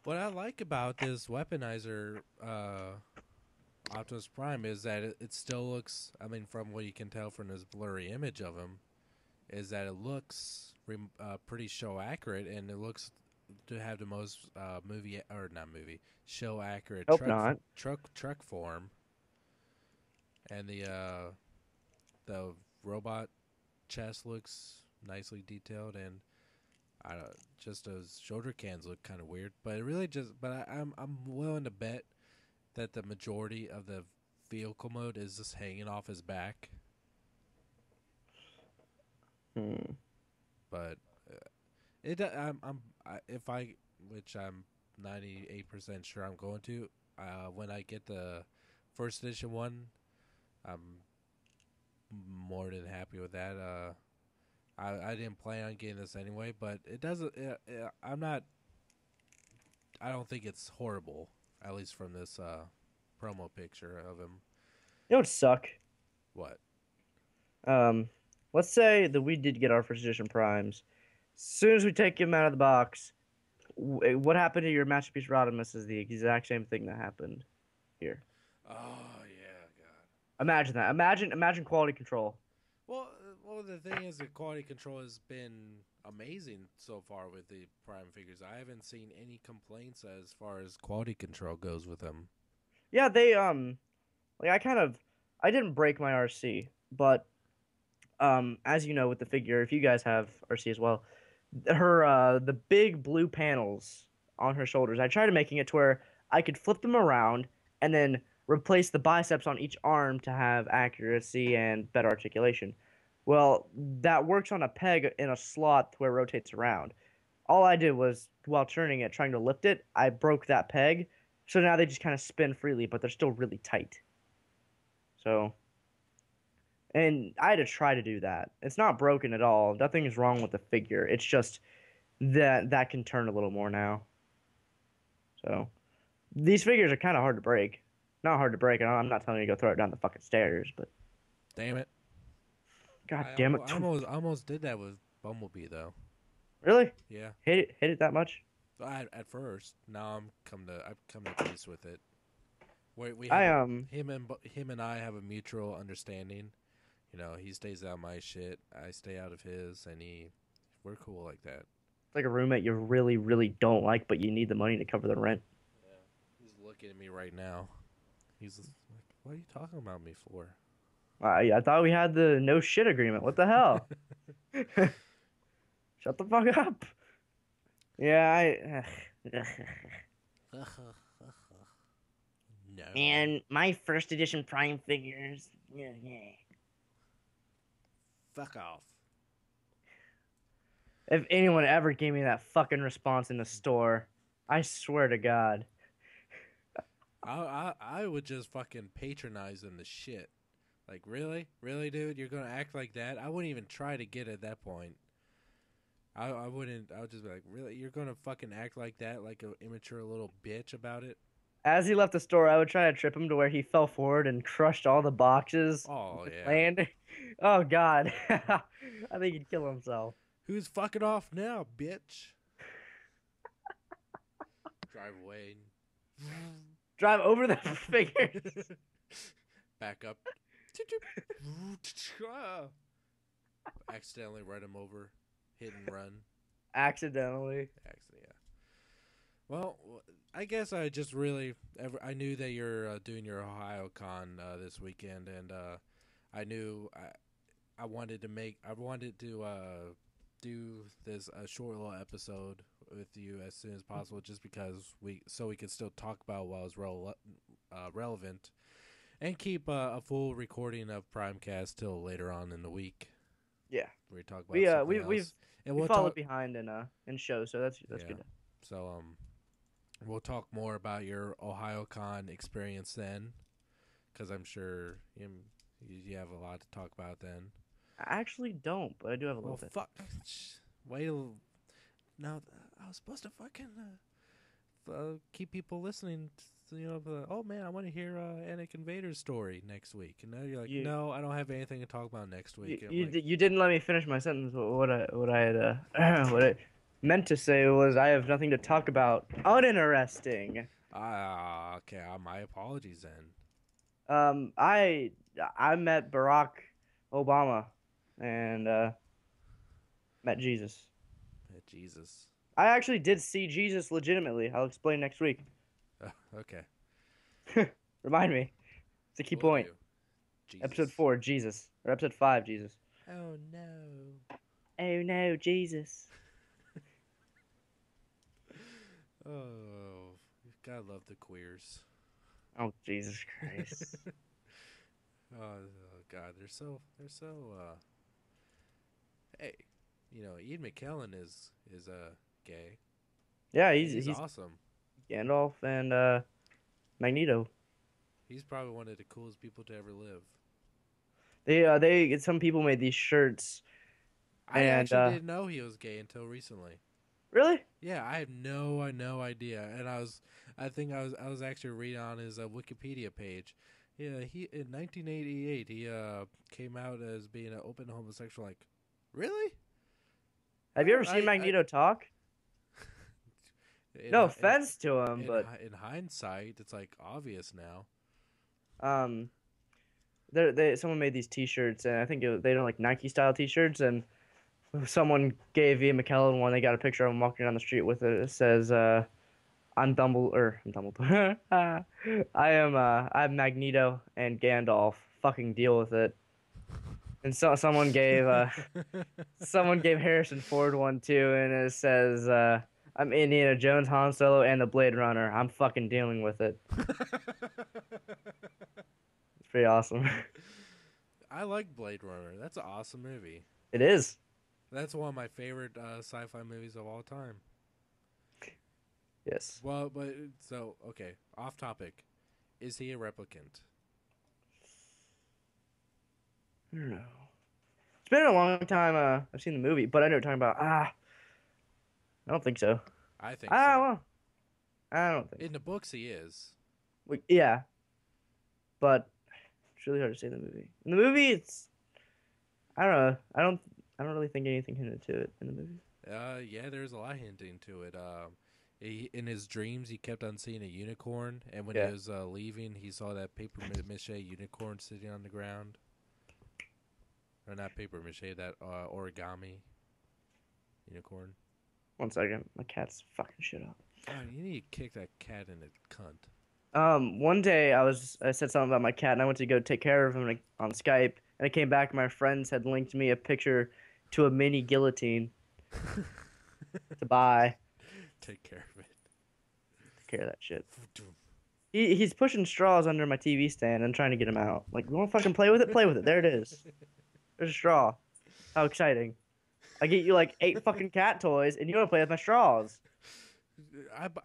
what I like about this weaponizer Optimus Prime is that it still looks. I mean, from what you can tell from this blurry image of him, is that it looks pretty show accurate, and it looks to have the most movie or not movie show accurate Hope not. truck form, and the robot chest looks nicely detailed, and I don't, just those shoulder cans look kind of weird, but it really just. But I'm willing to bet that the majority of the vehicle mode is just hanging off his back. Hmm. But it if I which I'm 98% sure I'm going to when I get the first edition one, I'm more than happy with that. I didn't plan on getting this anyway, but it doesn't. I'm not. I don't think it's horrible, at least from this promo picture of him. You know what suck? What? Um, let's say that we did get our first edition primes. As soon as we take him out of the box, what happened to your masterpiece Rodimus is the exact same thing that happened here. Oh yeah, God. Imagine that. Imagine quality control. Well, the thing is, the quality control has been amazing so far with the Prime figures. I haven't seen any complaints as far as quality control goes with them. Yeah, they like I didn't break my RC, but as you know with the figure, if you guys have RC as well, her the big blue panels on her shoulders. I tried making it to where I could flip them around and then replace the biceps on each arm to have accuracy and better articulation. Well, that works on a peg in a slot where it rotates around. All I did was while turning it, trying to lift it, I broke that peg. So now they just kind of spin freely, but they're still really tight. So, and I had to try to do that. It's not broken at all. Nothing is wrong with the figure. It's just that can turn a little more now. So these figures are kind of hard to break. Not hard to break. I'm not telling you to go throw it down the fucking stairs, but Damn it! god I damn almost, it, I almost, I almost did that with Bumblebee though. really Yeah, hit it that much? at first. Now I've come to peace with it. We have I him and I have a mutual understanding. You know, he stays out of my shit. I stay out of his, and we're cool like that. It's like a roommate you really, really don't like, but you need the money to cover the rent. Yeah. He's looking at me right now. He's like, "What are you talking about me for?" I thought we had the no shit agreement. What the hell? Shut the fuck up. Yeah, No. man, my first edition Prime figures. Yeah, yeah. Fuck off. If anyone ever gave me that fucking response in the store, I swear to God. I would just fucking patronize them the shit. Like, really, dude, you're gonna act like that? I wouldn't even try to get at that point. I wouldn't. I would just be like, really, you're gonna fucking act like that, like an immature little bitch about it? As he left the store, I would try to trip him to where he fell forward and crushed all the boxes Oh with yeah. land. Oh God, I think he'd kill himself. Who's fucking off now, bitch? Drive away. Drive over the figures. Back up. Accidentally run him over. Hit and run. Accidentally. Accident, yeah. Well, I guess I just really I knew that you're doing your Ohio Con this weekend, and I knew I wanted to do this a short little episode with you as soon as possible, just because we could still talk about what was relevant, and keep a full recording of Primecast till later on in the week. Yeah, Where we talk about we something we've else, and we we'll followed talk. behind in shows, so that's Yeah. good. So we'll talk more about your OhioCon experience then, because I'm sure you have a lot to talk about then. I actually don't, but I do have a Well, little bit. fuck. Wait till now. I was supposed to fucking keep people listening. Oh man, I want to hear Anakin Vader's story next week. And now you're like, You no, I don't have anything to talk about next you week. And I'm you, like, you didn't let me finish my sentence. What I had what I meant to say was I have nothing to talk about. Uninteresting. okay. My apologies then. I met Barack Obama and met Jesus. Jesus. I actually did see Jesus legitimately. I'll explain next week. Okay. Remind me. It's a key Will point. do. Jesus. Episode 4, Jesus. Or episode 5, Jesus. Oh no. Oh no, Jesus. Oh, gotta love the queers. Oh, Jesus Christ. Oh God, they're so. Hey, Ian McKellen is gay. Yeah, He's he's awesome. Gandalf and Magneto. He's probably one of the coolest people to ever live. Some people made these shirts I and actually didn't know he was gay until recently. really? Yeah, I have no idea, and I think I was actually reading on his Wikipedia page. Yeah, he in 1988 he came out as being an open homosexual. Like, really? Have you ever seen Magneto talk? No offense to him, but in hindsight, it's like obvious now. um, someone made these T-shirts, and I think they don't like Nike style T-shirts, and someone gave Ian McKellen one. They got a picture of him walking down the street with it. It says, "I'm Dumbledore. I'm Dumbledore. I'm Magneto and Gandalf. Fucking deal with it." And so someone gave Harrison Ford one too, and it says, "I'm Indiana Jones, Han Solo, and the Blade Runner. I'm fucking dealing with it." It's pretty awesome. I like Blade Runner. That's an awesome movie. It is. That's one of my favorite sci-fi movies of all time. Yes. Well, but so okay, off topic. Is he a replicant? I don't know. It's been a long time. I've seen the movie, but I know what you're talking about. I don't think so. I think Ah, so. well, I don't think. In the books, he is. Yeah, but it's really hard to say in the movie. In the movie, it's I don't know. I don't really think anything hinted to it in the movie. Yeah, there's a lot hinting to it. In his dreams, he kept on seeing a unicorn, and when Yeah. he was leaving, he saw that paper mache unicorn sitting on the ground. or not paper mache, that origami unicorn. 1 second. My cat's fucking shit up. God, you need to kick that cat in the cunt. One day I said something about my cat and I went to go take care of him on Skype and I came back and my friends had linked me a picture to a mini guillotine to buy. Take care of it. Take care of that shit. He's pushing straws under my TV stand and trying to get him out. Like, you want to fucking play with it? Play with it. There it is. There's a straw. How exciting. I get you like 8 fucking cat toys and you want to play with my straws.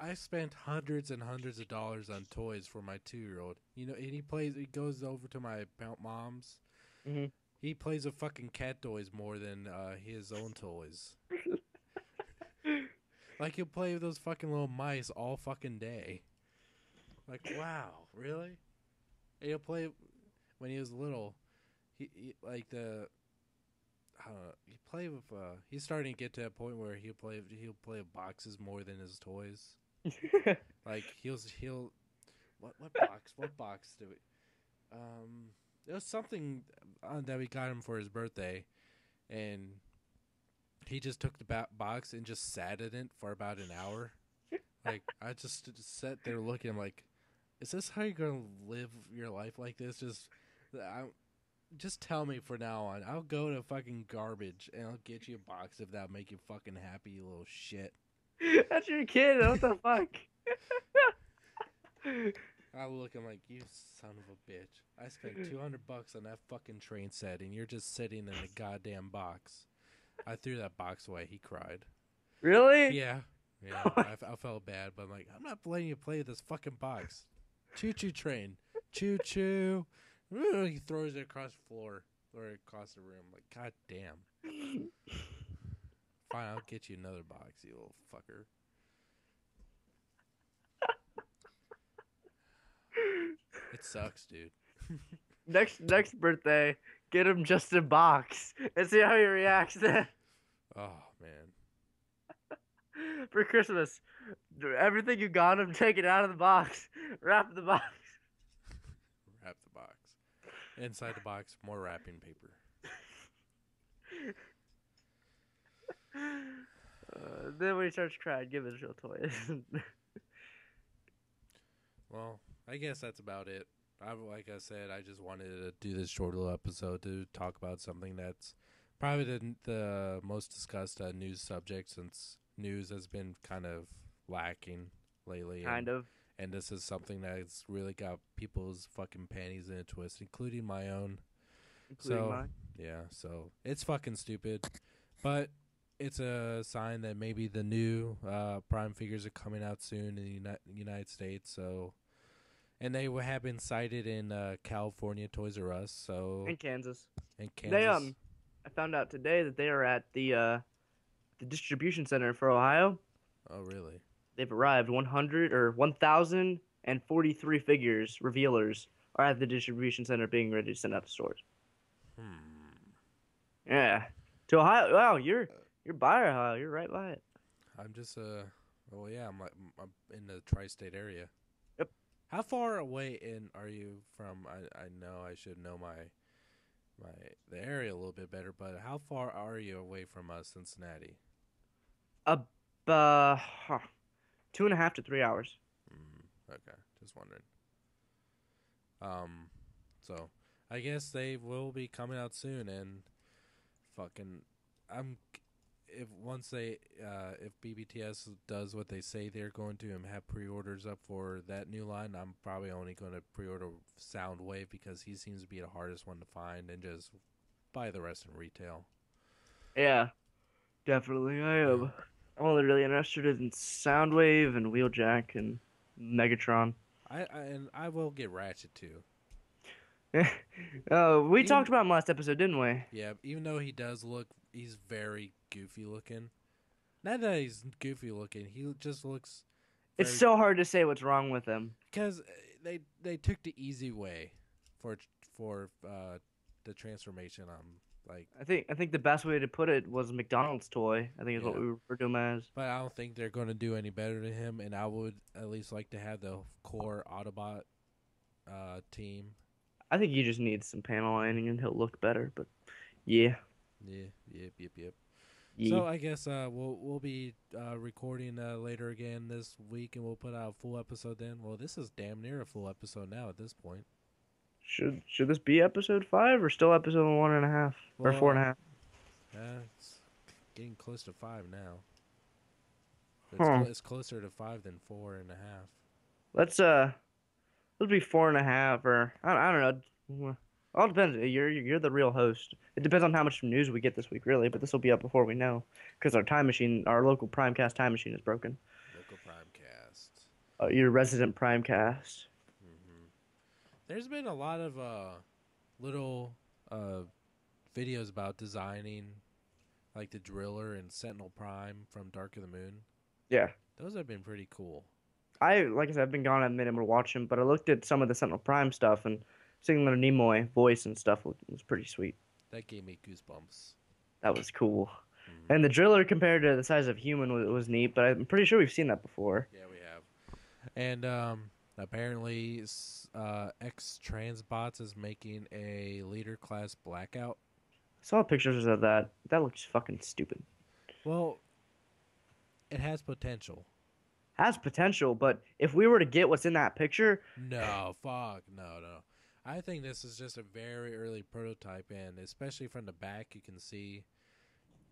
I spent hundreds and hundreds of dollars on toys for my 2-year-old. You know, and he goes over to my mom's. Mm-hmm. He plays with fucking cat toys more than his own toys. Like, he'll play with those fucking little mice all fucking day. Like, wow, really? And he'll play when he was little. He like the. He play with. He's starting to get to a point where he'll play with boxes more than his toys. Like he'll. What box do we? It was something that we got him for his birthday, and he just took the box and just sat in it for about an hour. Like, I just sat there looking. I'm like, is this how you're gonna live your life like this? Just tell me from now on. I'll go to fucking garbage and I'll get you a box if that'll make you fucking happy, you little shit. That's your kid. What the fuck? I look, I'm like, you son of a bitch. I spent $200 on that fucking train set and you're just sitting in a goddamn box. I threw that box away. He cried. Really? Yeah. I felt bad, but I'm like, I'm not letting you play with this fucking box. Choo-choo train. Choo-choo. He throws it across the floor or across the room. Like, god damn. Fine, I'll get you another box, you little fucker. It sucks, dude. Next birthday, get him just a box and see how he reacts then. Oh, man. For Christmas, everything you got him, take it out of the box, wrap the box. Wrap the box. Inside the box, more wrapping paper. Then when he starts crying, give it a real toy. Well, I guess that's about it. Like I said, I just wanted to do this short little episode to talk about something that's probably the most discussed news subject, since news has been kind of lacking lately. Kind of. And this is something that's really got people's fucking panties in a twist, including my own. Including mine. Yeah, so it's fucking stupid. But it's a sign that maybe the new Prime figures are coming out soon in the United States. So, and they have been cited in California Toys R Us. So In Kansas. In Kansas. They I found out today that they are at the distribution center for Ohio. Oh, really? They've arrived. 1,043 figures, revealers, are at the distribution center being ready to send out to stores. Yeah. To Ohio. Wow, you're by Ohio. You're right by it. I'm just well, yeah, I'm in the tri-state area. Yep. How far away are you from? I know I should know the area a little bit better, but how far are you away from Cincinnati? 2.5 to 3 hours. Okay, just wondering. So I guess they will be coming out soon, and fucking, if BBTS does what they say they're going to and have pre-orders up for that new line, I'm probably only going to pre-order Soundwave because he seems to be the hardest one to find, and just buy the rest in retail. Yeah, definitely. I am. I'm only really interested in Soundwave and Wheeljack and Megatron. I will get Ratchet too. We talked about him last episode, didn't we? Yeah, even though he's very goofy looking. Not that he's goofy looking, he just looks. It's so hard to say what's wrong with him. Because they took the easy way for the transformation. I think the best way to put it was McDonald's toy. I think is what we refer to him as. But I don't think they're going to do any better than him, and I would at least like to have the core Autobot team. I think he just needs some panel lining and he'll look better, but Yeah. Yeah, yep. Yeah. So I guess we'll be recording later again this week, and we'll put out a full episode then. Well, this is damn near a full episode now at this point. Should this be episode 5 or still episode 1.5 or four and Well, a half? it's getting close to 5 now. Huh. It's closer to 5 than 4.5. Let's let's be 4.5 or I don't know. All depends. You're the real host. It depends on how much news we get this week, really. But this will be up before we know, because our local Primecast time machine is broken. Local Primecast. Your resident Primecast. There's been a lot of little uh, videos about designing, like the Driller and Sentinel Prime from Dark of the Moon. Yeah. Those have been pretty cool. Like I said, I've been gone a minute to watch them, but I looked at some of the Sentinel Prime stuff and seeing the Nimoy voice and stuff was pretty sweet. That gave me goosebumps. That was cool. Mm-hmm. And the Driller compared to the size of human was neat, but I'm pretty sure we've seen that before. Yeah, we have. And apparently, X Transbots is making a leader class Blackout. I saw pictures of that. That looks fucking stupid. Well, it has potential. Has potential, but if we were to get what's in that picture, No, fuck, no. I think this is just a very early prototype, and especially from the back, you can see.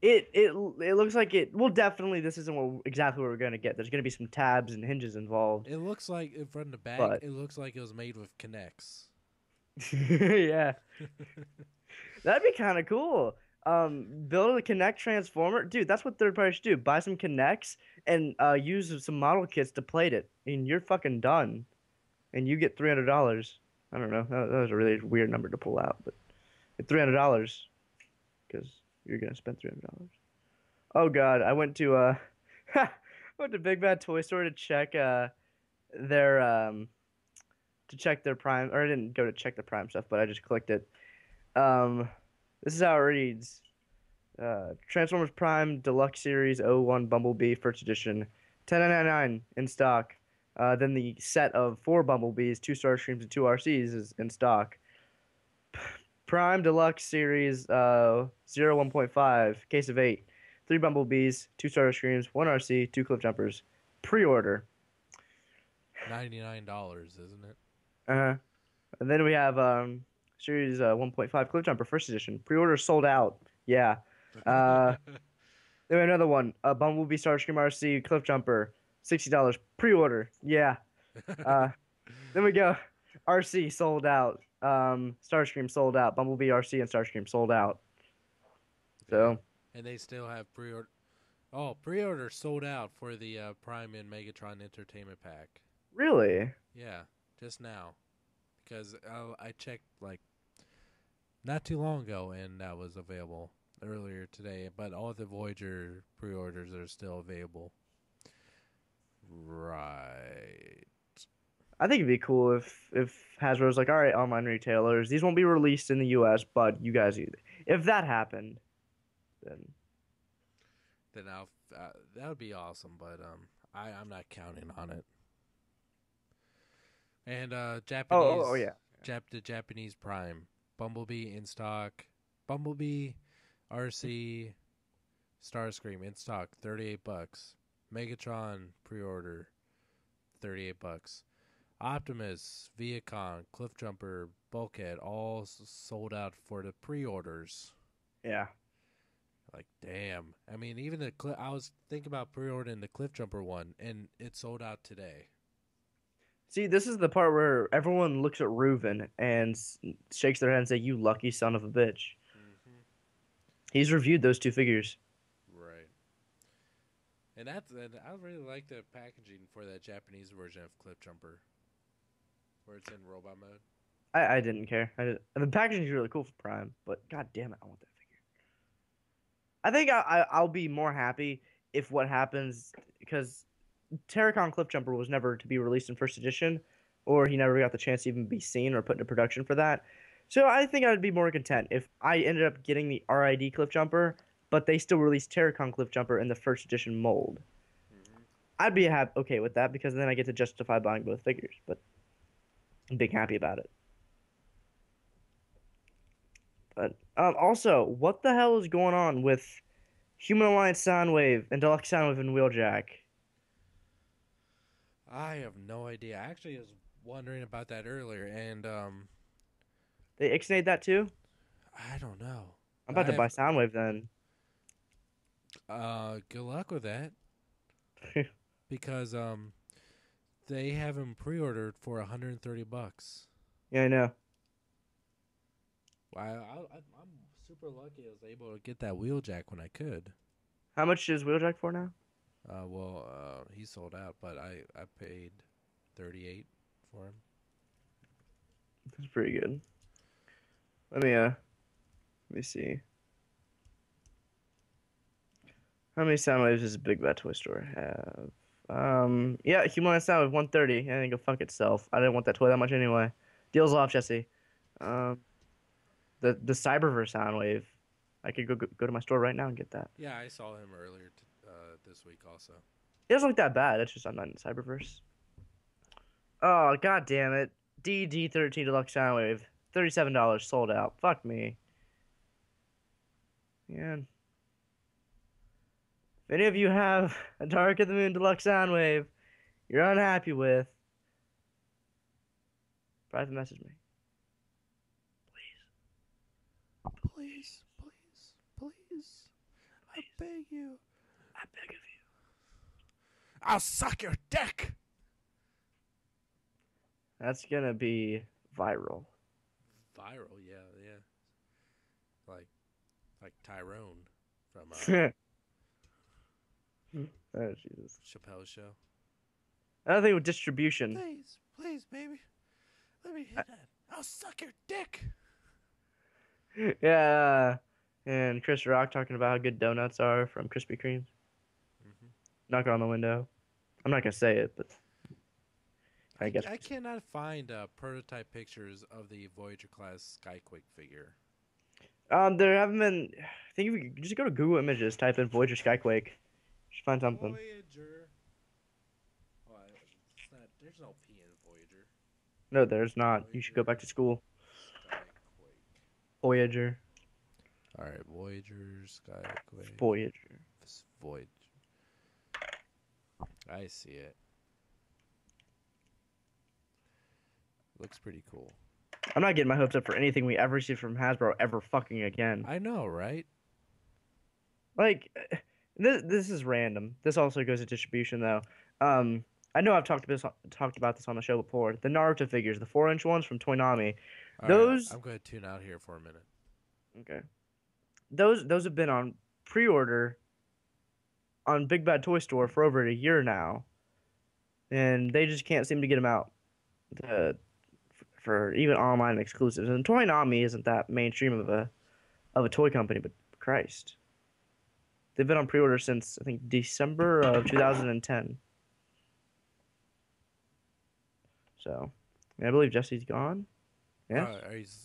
it looks like it. Well, definitely, this isn't exactly what we're gonna get. There's gonna be some tabs and hinges involved. It looks like from the back, But it looks like it was made with Connects. yeah, that'd be kind of cool. Build a Connect transformer, dude. That's what third party should do. Buy some Connects and use some model kits to plate it, and you're fucking done. And you get $300. I don't know. That was a really weird number to pull out, but $300 because you're gonna spend $300. Oh God, I went to went to Big Bad Toy Store to check their Prime, or I didn't go to check the Prime stuff, but I just clicked it. Um, this is how it reads. Transformers Prime Deluxe Series '01 Bumblebee First Edition, $10.99 in stock. Then the set of 4 Bumblebees, 2 Starscreams, and 2 RCs is in stock. Prime Deluxe Series 01.5, case of 8. 3 Bumblebees, 2 Starscreams, 1 RC, 2 Cliffjumpers. Pre-order. $99, isn't it? Uh-huh. And then we have Series 1.5 Cliffjumper First Edition. Pre-order sold out. Yeah. Then we have another one. Bumblebee Starscream RC Cliffjumper. $60. Pre-order. Yeah. Then we go. RC sold out. Starscream sold out. Bumblebee RC and Starscream sold out. So. And they still have pre-order. Oh, pre-order sold out for the Prime and Megatron Entertainment Pack. Really? Yeah, just now, because I checked like not too long ago, and that was available earlier today. But all the Voyager pre-orders are still available. Right. I think it'd be cool if Hasbro's like, all right, online retailers, these won't be released in the U.S., but you guys, if that happened, then I'll that would be awesome. But I'm not counting on it. And Japanese, yeah, the Japanese Prime, Bumblebee in stock, Bumblebee, RC, Starscream in stock, $38. Megatron pre-order, $38. Optimus, Viacon, Cliffjumper, Bulkhead, all sold out for the pre-orders. Yeah. Like, damn. I mean, even I was thinking about pre-ordering the Cliffjumper one, and it sold out today. See, this is the part where everyone looks at Reuven and shakes their head and say, "You lucky son of a bitch." Mm-hmm. He's reviewed those 2 figures. Right. And I really like the packaging for that Japanese version of Cliffjumper, where it's in robot mode. I didn't care. The packaging is really cool for Prime, but god damn it, I want that figure. I think I'll be more happy if what happens, because Terracon Cliffjumper was never to be released in first edition, or he never got the chance to even be seen or put into production for that. So I think I'd be more content if I ended up getting the RID Cliffjumper, but they still released Terracon Cliffjumper in the first edition mold. Mm-hmm. I'd be okay with that, because then I get to justify buying both figures, but I'm being happy about it. But also, what the hell is going on with Human Alliance Soundwave and Deluxe Soundwave and Wheeljack? I have no idea. I actually was wondering about that earlier, and They ixnayed that too? I don't know. I'm about I to buy have Soundwave then. good luck with that because they have them pre-ordered for $130. Yeah, I know. I'm super lucky I was able to get that Wheeljack when I could. How much is Wheeljack for now? He sold out, but I paid 38 for him. That's pretty good. Let me see. How many Soundwaves does Big Bad Toy Store have? Yeah, Human Soundwave 130. I think go fuck itself. I didn't want that toy that much anyway. Deals off, Jesse. Um, the Cyberverse Soundwave. I could go to my store right now and get that. Yeah, I saw him earlier this week also. It doesn't look that bad. It's just I'm not in Cyberverse. Oh, god damn it. DD13 Deluxe Soundwave. $37 sold out. Fuck me. Yeah. If any of you have a Dark of the Moon Deluxe Soundwave you're unhappy with, private message me. Please, please, please. I beg you. I beg of you. I'll suck your dick. That's gonna be viral. Viral, yeah. Like Tyrone from Oh, Jesus. Chappelle's Show. Another thing with distribution. Please, baby. Let me hit that. I'll suck your dick. Yeah. And Chris Rock talking about how good donuts are from Krispy Kremes. Mm-hmm. Knock on the window. I'm not gonna say it, but I guess. I cannot find prototype pictures of the Voyager class Skyquake figure. There haven't been. I think if you just go to Google Images, type in Voyager Skyquake, you should find something. Voyager. Oh, it's not. There's no P in Voyager. No, there's not. You should go back to school. Skyquake. Voyager. All right, Voyager Skyquake. Voyager. Voyager. I see it. Looks pretty cool. I'm not getting my hopes up for anything we ever see from Hasbro ever fucking again. I know, right? Like, this is random. This also goes to distribution though. I know I've talked about this on the show before. The Naruto figures, the 4-inch ones from Toynami. All Those right, I'm going to tune out here for a minute. okay. Those have been on pre-order on Big Bad Toy Store for over a year now, and they just can't seem to get them out for even online exclusives. And Toynami isn't that mainstream of a toy company, but Christ, they've been on pre-order since I think December of 2010. So, I believe Jesse's gone. Yes.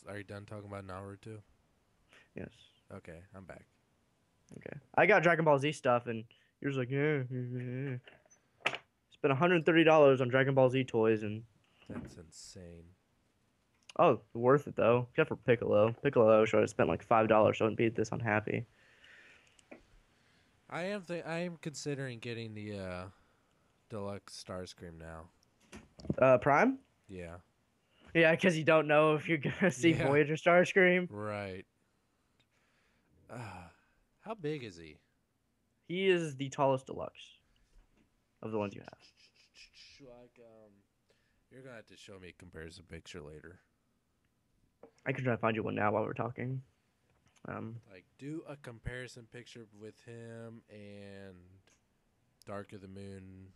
Are you done talking about Naruto? Yes. Okay, I'm back. Okay. I got Dragon Ball Z stuff, and you're just like, yeah. Spent $130 on Dragon Ball Z toys, and That's insane. oh, worth it though. Except for Piccolo. Piccolo should have spent like $5, so I wouldn't be this unhappy. I am considering getting the deluxe Starscream now. Prime? Yeah. Yeah, because you don't know if you're gonna see Yeah. Voyager Starscream. Right. How big is he? He is the tallest deluxe of the ones you have. Like, you're gonna have to show me a comparison picture later. I can try to find you one now while we're talking. Like, do a comparison picture with him and Dark of the Moon,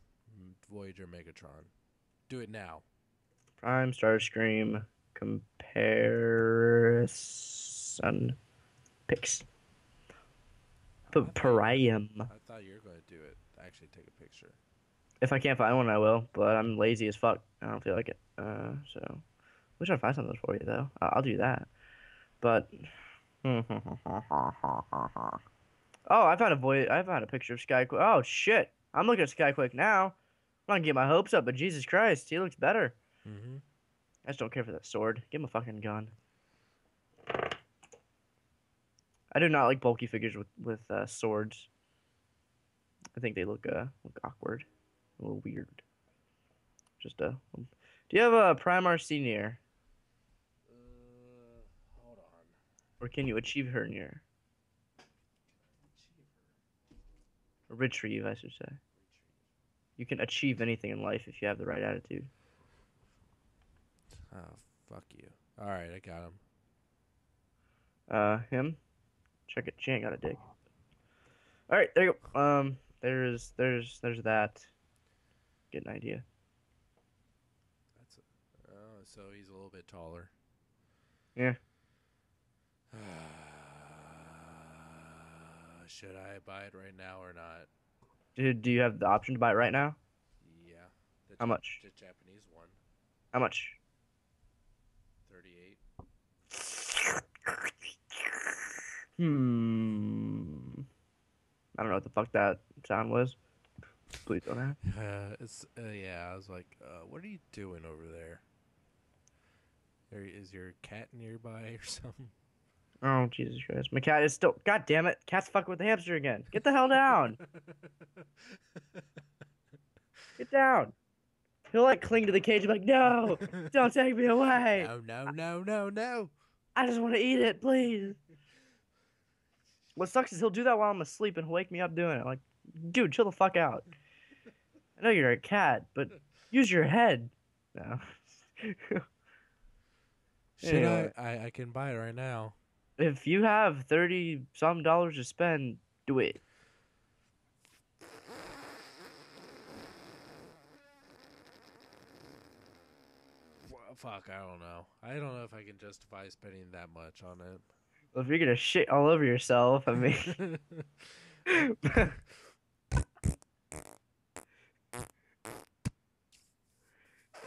Voyager, Megatron. Do it now. Prime Starscream comparison pics. Priam. I thought you were going to do it. Actually, take a picture. If I can't find one, I will. But I'm lazy as fuck. I don't feel like it. So wish I'd find something for you though. I'll do that. But oh, I found a picture of Skyquake. Oh shit! I'm looking at Skyquake now. I'm not gonna get my hopes up, but Jesus Christ, he looks better. Mm-hmm. I just don't care for that sword. Give him a fucking gun. I do not like bulky figures with swords. I think they look awkward, a little weird. Just do you have a Primar Senior, Hold on. or can you achieve her near? Or retrieve, I should say. You can achieve anything in life if you have the right attitude. Oh, fuck you. All right, I got him. Him. Check it. She ain't got a dick. All right, there you go. There's that. Get an idea. That's so he's a little bit taller. Yeah. Should I buy it right now or not? Do you have the option to buy it right now? Yeah. How much? The Japanese one. How much? 38. I don't know what the fuck that sound was. Please don't ask. It's yeah. I was like, what are you doing over there? Is your cat nearby or something? Oh, Jesus Christ. My cat is still. God damn it. Cat's fucking with the hamster again. Get the hell down. Get down. He'll like cling to the cage and be like, no, don't take me away. No. I just want to eat it, please. What sucks is he'll do that while I'm asleep and he'll wake me up doing it. Like, dude, chill the fuck out. I know you're a cat, but use your head. No. Should Anyway. I can buy it right now. If you have 30 some dollars to spend, do it. Well, fuck, I don't know. I don't know if I can justify spending that much on it. Well, if you're gonna shit all over yourself, I mean.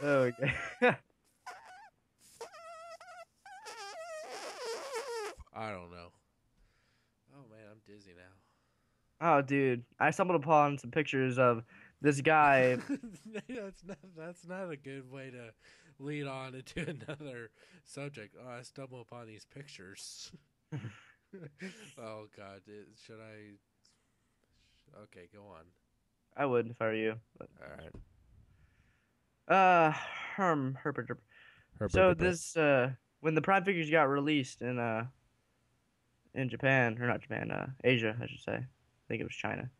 Okay. I don't know. Oh man, I'm dizzy now. Oh, dude, I stumbled upon some pictures of this guy. That's not a good way to lead on into another subject. Oh, I stumble upon these pictures. Oh God, should I? Okay, go on. I would if I were you. But... All right. Herpert. So this when the Prime figures got released in Japan, or not Japan, Asia, I should say. I think it was China.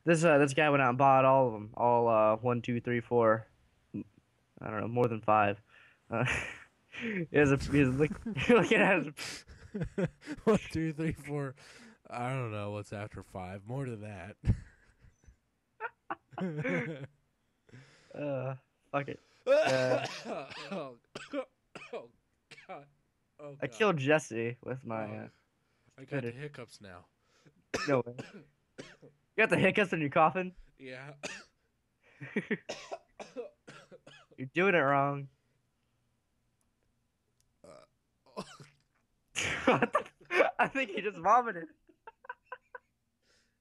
This guy went out and bought all of them, all 1, 2, 3, 4. I don't know, more than 5. He's looking at it. 1, 2, 3, 4. I don't know what's after 5. More than that. Fuck it. Oh God. Oh, I God. killed Jesse with my. I got the hiccups now. No way. You got the hiccups in your coffin? Yeah. You're doing it wrong. I think he just vomited.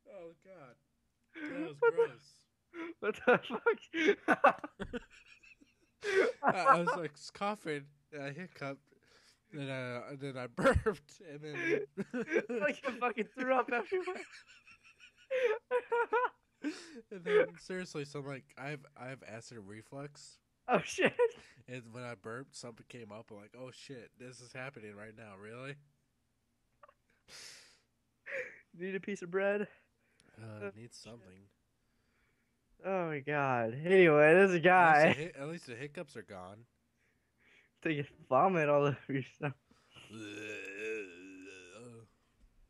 Oh God. That was gross. What the fuck? I was like coughing, and I hiccuped, and then I burped, and then like you fucking threw up everywhere. And then seriously, so I'm like, I have acid reflux, Oh shit! and when I burped, something came up. I'm like, oh shit, this is happening right now. Really? Need a piece of bread? Need something. Oh my god. Anyway, this guy. At least the hiccups are gone. Take vomit all over yourself.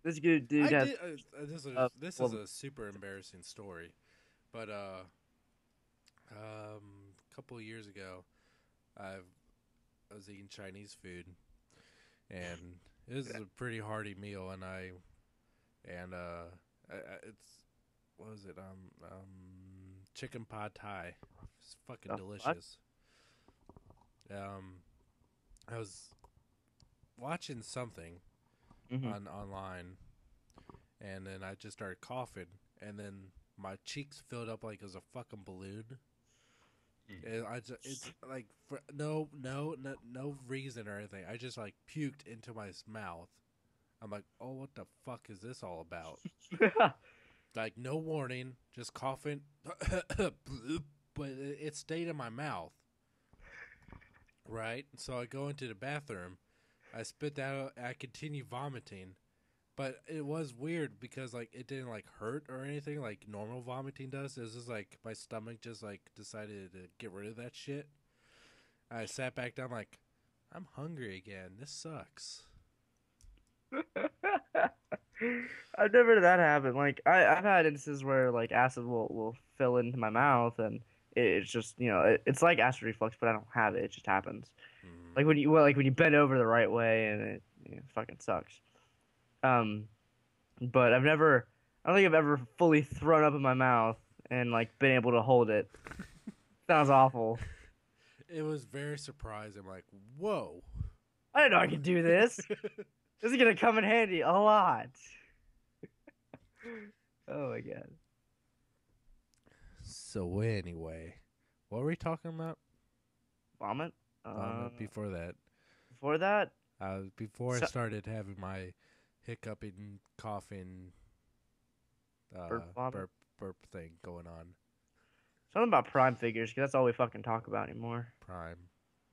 This good dude has. This is a super embarrassing story, but a couple of years ago, I was eating Chinese food, and it was a pretty hearty meal, and it's what was it chicken pad thai. It's fucking delicious. I was watching something online, and then I just started coughing, and then my cheeks filled up like it was a fucking balloon. And it's like no reason or anything. I just like puked into my mouth, I'm like, oh, what the fuck is this all about? Like, no warning, just coughing, but it stayed in my mouth, right? So I go into the bathroom, I spit that out, I continue vomiting, but it was weird because like it didn't like hurt or anything like normal vomiting does. It was just like my stomach just like decided to get rid of that shit. I sat back down like, I'm hungry again. This sucks. I've never had that happen. Like I've had instances where like acid will fill into my mouth and it's just it's like acid reflux, but I don't have it. It just happens. Mm. Like when you bend over the right way and it fucking sucks. Um, but I don't think I've ever fully thrown up in my mouth and like been able to hold it. Sounds awful. It was very surprising. I'm like, whoa. I didn't know I could do this. This is gonna come in handy a lot. Oh my god. So anyway, what were we talking about? Vomit. Before that, Before that, before I so, started having my hiccuping, coughing, vomit. burp thing going on. Something about Prime figures, because that's all we fucking talk about anymore. Prime.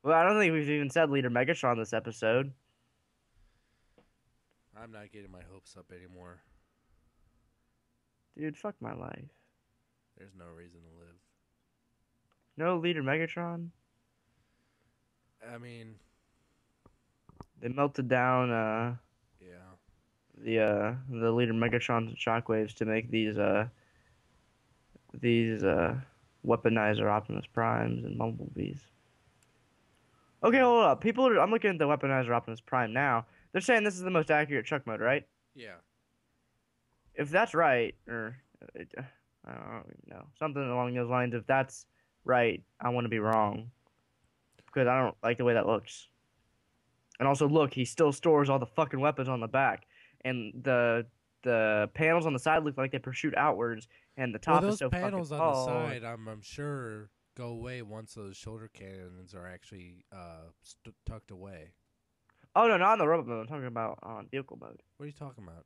Well, I don't think we've even said Leader Megatron this episode. I'm not getting my hopes up anymore. Dude, fuck my life. There's no reason to live. No Leader Megatron? I mean, They melted down yeah. the Leader Megatron shockwaves to make these weaponizer Optimus Primes and Bumblebees. Okay, hold up. I'm looking at the weaponizer Optimus Prime now. They're saying this is the most accurate Chuck mode, right? Yeah. If that's right, or I don't even know, something along those lines. If that's right, I want to be wrong because I don't like the way that looks. And also, look, he still stores all the fucking weapons on the back, and the panels on the side look like they protrude outwards, and the Well, top is those so fucking panels on the tall. side, I'm sure go away once those shoulder cannons are actually tucked away. Oh no, not on the robot mode. I'm talking about on vehicle mode. What are you talking about?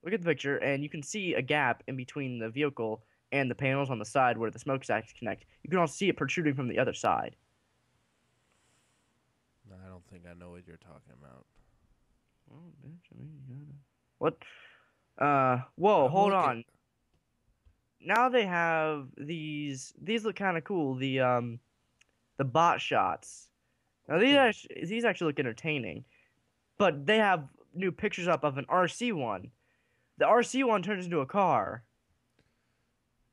Look at the picture, and you can see a gap in between the vehicle and the panels on the side where the smokestacks connect. You can also see it protruding from the other side. I don't think I know what you're talking about. Oh, bitch, I mean, you gotta... What? Whoa, I'm hold looking. on. Now they have these. These look kind of cool. The bot shots. Now these actually look entertaining, but they have new pictures up of an RC one. The RC one turns into a car,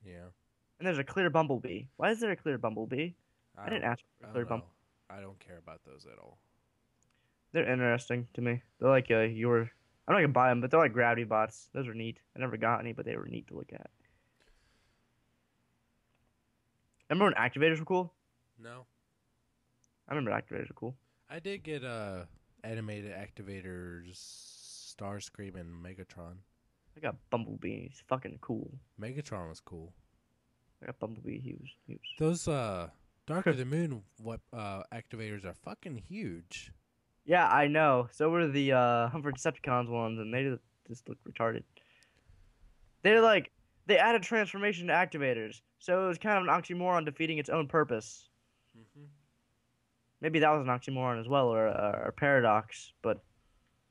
Yeah. and there's a clear Bumblebee. Why is there a clear Bumblebee? I I didn't don't. ask for I a don't clear know. Bumblebee. I don't care about those at all. They're interesting to me. They're like your. I'm not gonna buy them, but they're like gravity bots. Those are neat. I never got any, but they were neat to look at. Remember when activators were cool? No. I remember activators were cool. I did get animated activators, Starscream and Megatron. I got Bumblebee. He's fucking cool. Megatron was cool. I got Bumblebee. He was. Those Dark of the Moon activators are fucking huge. Yeah, I know. So were the Humber Decepticons ones, and they just look retarded. They're like they added transformation to activators, so it was kind of an oxymoron defeating its own purpose. Mm-hmm. Maybe that was an oxymoron as well, or a paradox. But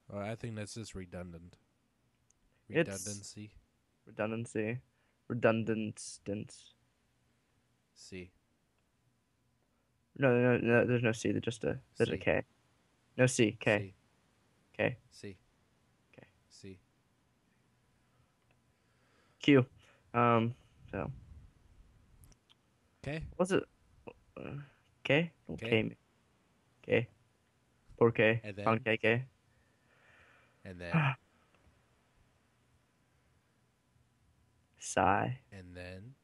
Well, I think that's just redundant. it's Redundancy. redundancy, redundance. C. No. There's no C. There's a C. K. No C. K. C. K. C. K. C. Q. So Okay. what's it? K. Don't K. K me. K. Poor K. And then. Pound KK. And then. Sigh. And then.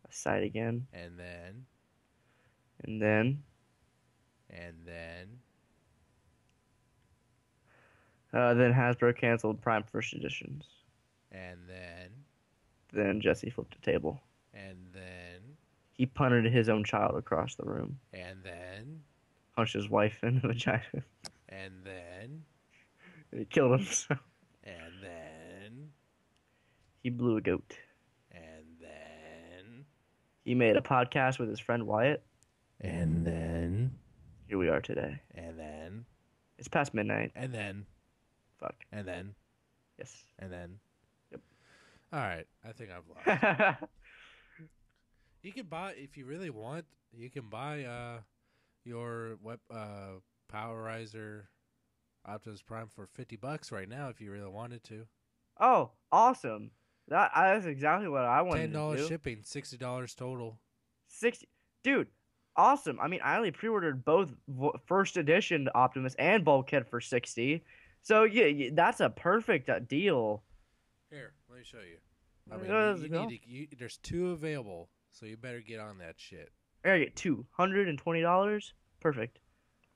Sighed again. And then. And then. And then. Then Hasbro canceled Prime First Editions. And then. Then Jesse flipped a table. And then. He punted his own child across the room. And then. Punched his wife in the vagina. And then. He killed himself. And then, He blew a goat. and then, He made a podcast with his friend Wyatt. and then, Here we are today. and then, It's past midnight. and then, Fuck. and then, Yes. and then. Yep. All right, I think I've lost. You can buy, if you really want, you can buy your Powerizer Optimus Prime for $50 right now if you really wanted to. Oh, awesome. That's exactly what I wanted to $10 do. shipping, $60 total. 60. Dude, awesome. I mean, I only pre-ordered both first edition Optimus and Bulkhead for 60. So, yeah, that's a perfect deal. Here, let me show you. I mean, Let's you go. need to, there's 2 available, so you better get on that shit. I get $220. Perfect.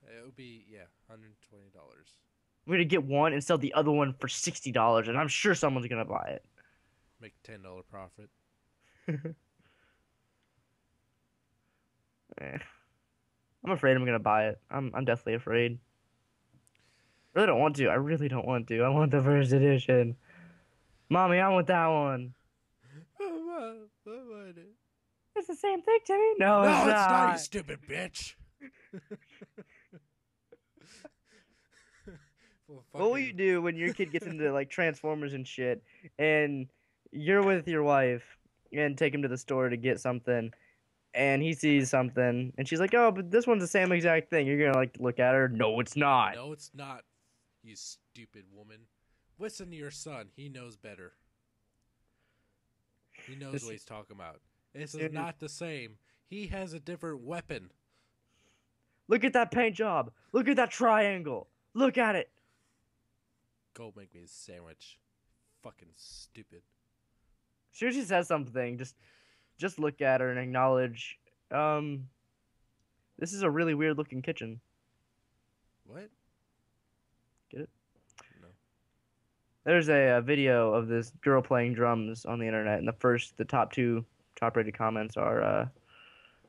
It would be, yeah, $120. We're gonna get one and sell the other one for $60, and I'm sure someone's gonna buy it. Make $10 profit. I'm afraid I'm gonna buy it. I'm definitely afraid. Really don't want to. I really don't want to. I want the first edition. Mommy, I want that one. It's the same thing, Timmy. No, No, it's it's not, you not. stupid bitch. Well, What will you do when your kid gets into like Transformers and shit, and you're with your wife and take him to the store to get something, and he sees something, and she's like, "Oh, but this one's the same exact thing." You're gonna like look at her. No, it's not. No, it's not, you stupid woman. Listen to your son. He knows better. He knows This what he's talking about. This is Dude. not the same. He has a different weapon. Look at that paint job. Look at that triangle. Look at it. Go make me a sandwich. Fucking stupid. As soon as she says something, just look at her and acknowledge. This is a really weird looking kitchen. What? Get it? No. There's a video of this girl playing drums on the internet, and the top two top rated comments are,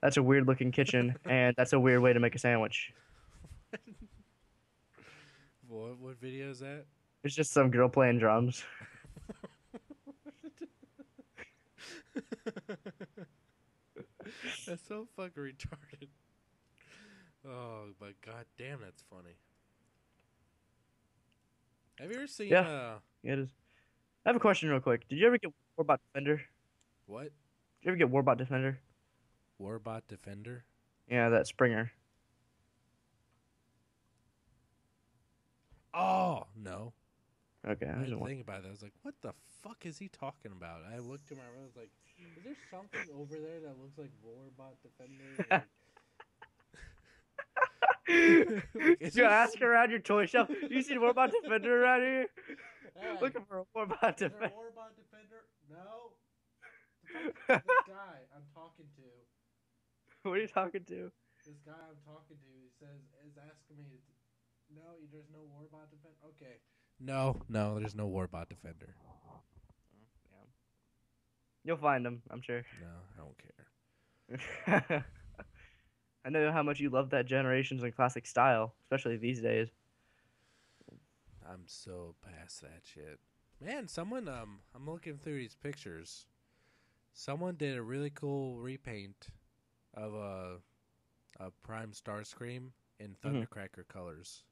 "That's a weird looking kitchen," and "That's a weird way to make a sandwich." What video is that? It's just some girl playing drums. That's so fucking retarded. Oh, but god damn, that's funny. Have you ever seen Yeah. Yeah, it is. I have a question real quick. Did you ever get Warbot Defender? what? Did you ever get Warbot Defender? Warbot Defender? Yeah, that Springer. Oh, no. Okay, I I was didn't wondering. think about that. I was like, what the fuck is he talking about? I looked at my room, I was like, is there something over there that looks like Warbot Defender? Like, is You there ask around your toy shelf. You see Warbot Defender around here? Hey, Looking for a Warbot is there a Defender. Warbot Defender? No. This guy I'm talking to, What are you talking to? this guy I'm talking to, he says, is asking me, no, there's no Warbot Defender? Okay. No, there's no Warbot Defender. You'll find him, I'm sure. No, I don't care. I know how much you love that Generations and classic style, especially these days. I'm so past that shit. Man, someone I'm looking through these pictures. Someone did a really cool repaint of a Prime Starscream in Thundercracker colors.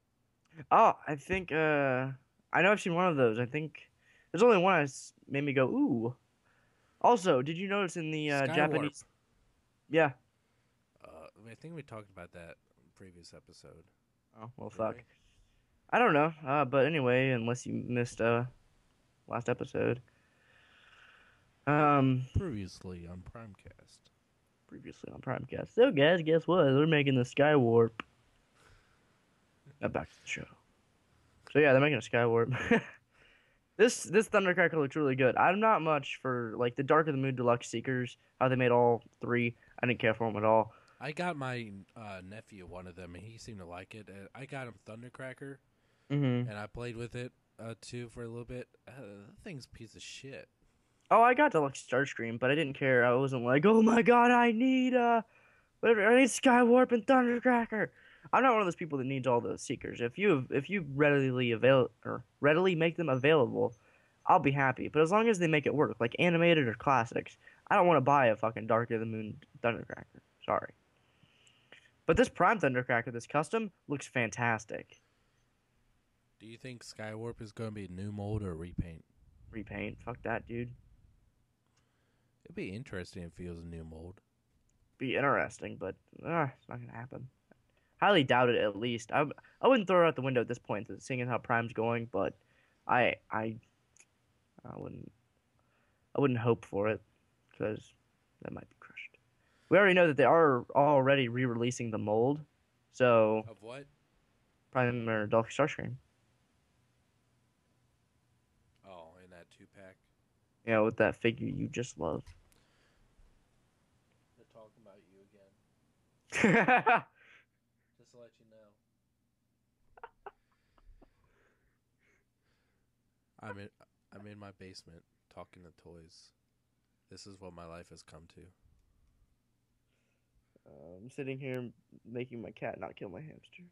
Oh, I think I know I've seen one of those. I think there's only one that made me go ooh. Also, did you notice in the Skywarp. Japanese? Yeah. I think we talked about that in the previous episode. Oh well, Did fuck. we? I don't know. But anyway, unless you missed last episode. Previously on Primecast. Previously on Primecast. So guys, guess what? They're making the Skywarp. Now back to the show. So yeah, they're making a Skywarp. This Thundercracker looks really good. I'm not much for like the Dark of the Moon Deluxe Seekers. How they made all three. I didn't care for them at all. I got my nephew one of them, and he seemed to like it. I got him Thundercracker, Mm-hmm. and I played with it too for a little bit. That thing's a piece of shit. Oh, I got Deluxe Starscream, but I didn't care. I wasn't like, oh my god, I need whatever. I need Skywarp and Thundercracker. I'm not one of those people that needs all the seekers. If you readily make them available, I'll be happy. But as long as they make it work, like animated or classics, I don't want to buy a fucking Dark of the Moon Thundercracker. Sorry. But this Prime Thundercracker, this custom, looks fantastic. Do you think Skywarp is going to be new mold or repaint? Repaint, fuck that, dude. It'd be interesting if he was a new mold. Be interesting, but it's not gonna happen. Highly doubt it. At least I wouldn't throw it out the window at this point, seeing as how Prime's going. But I I I wouldn't hope for it because that might be crushed. We already know that they are already re-releasing the mold, so Of what? Prime or Dolphin Starscream. Oh, in that 2-pack. You know, with that figure you just love. They're talking about you again. Yeah, Just to let you know. I'm in my basement talking to toys. This is what my life has come to. I'm sitting here making my cat not kill my hamster.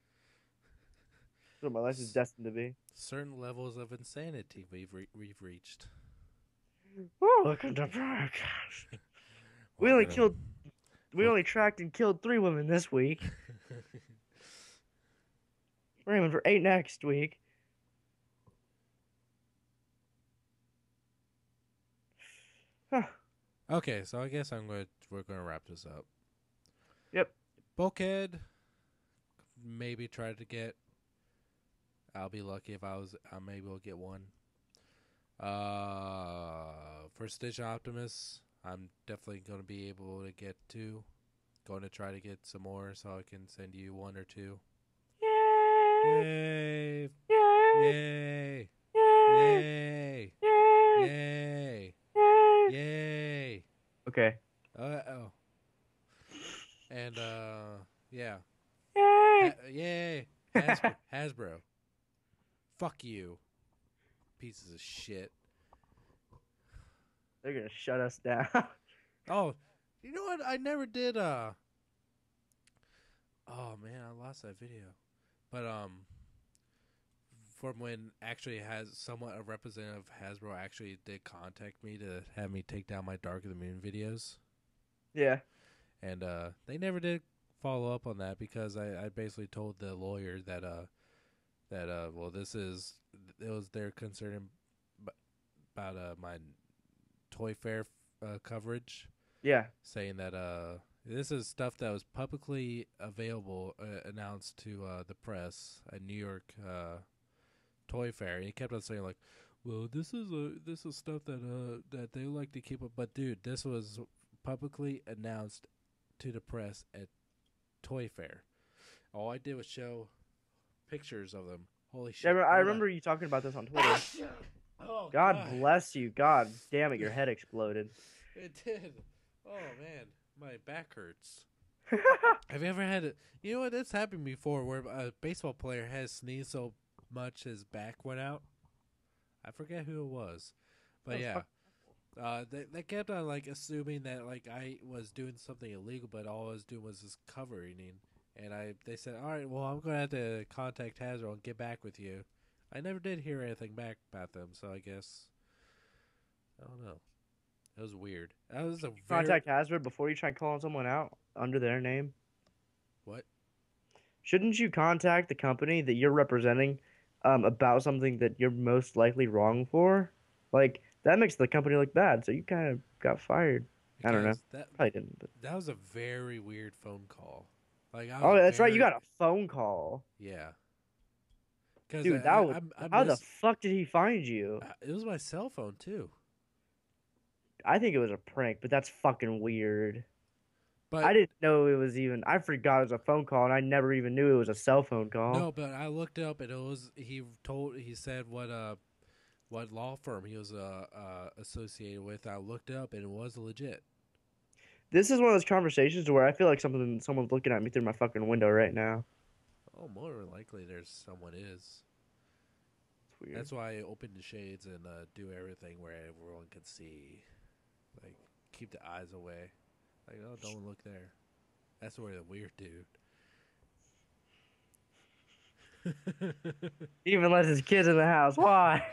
That's what my life is destined to be. Certain levels of insanity we've reached. Oh, look at the broadcast. We only tracked and killed 3 women this week. We're aiming for 8 next week. Huh. Okay, so I guess we're gonna wrap this up. Yep. Bulkhead. Maybe try to get. I'll be lucky if I maybe we'll get one. For Stitch Optimus, I'm definitely gonna be able to get 2. Going to try to get some more so I can send you 1 or 2. Yay! Yay! Yay! Yay! Yay! Yay! Yay! Yay! Okay. Oh. And yeah. Yay! Yay! Hasbro. Fuck you. Pieces of shit. They're gonna shut us down. Oh, you know what? I never did oh man, I lost that video. But from when actually has somewhat a representative of Hasbro actually did contact me to have me take down my Dark of the Moon videos. Yeah. And they never did follow up on that because I basically told the lawyer that well it was their concern about my Toy Fair coverage. Yeah. Saying that this is stuff that was publicly available, announced to the press at New York Toy Fair. And he kept on saying like, "Well, this is stuff that they like to keep up." But dude, this was publicly announced to the press at Toy Fair. All I did was show pictures of them. Holy shit! Yeah, I remember you talking about this on Twitter. Oh God bless you. God damn it, your head exploded. It did. Oh man, my back hurts. Have you ever had it? You know what? That's happened before, where a baseball player has sneezed so much his back went out. I forget who it was, but yeah, they kept on like assuming that like I was doing something illegal, but all I was doing was just covering. And they said, all right, well, I'm gonna have to contact Hasbro and get back with you. I never did hear anything back about them, so I guess I don't know. It was weird. That was a Contact Hasbro before you try calling someone out under their name. What? Shouldn't you contact the company that you're representing about something that you're most likely wrong for? Like, that makes the company look bad, so you kind of got fired. I don't know. Probably didn't. But that was a very weird phone call. Like, oh, that's right. You got a phone call. Yeah. Dude, how the fuck did he find you? It was my cell phone too. I think it was a prank, but that's fucking weird. But I didn't know it was even. I forgot it was a phone call, and I never even knew it was a cell phone call. No, but I looked up, and it was he said what law firm he was associated with. I looked up, and it was legit. This is one of those conversations where I feel like someone's looking at me through my fucking window right now. Oh, more than likely, someone is. It's weird. That's why I open the shades and do everything where everyone can see. Like, keep the eyes away. Like, oh, don't look there. That's where the weird dude. He even lets his kids in the house. Why?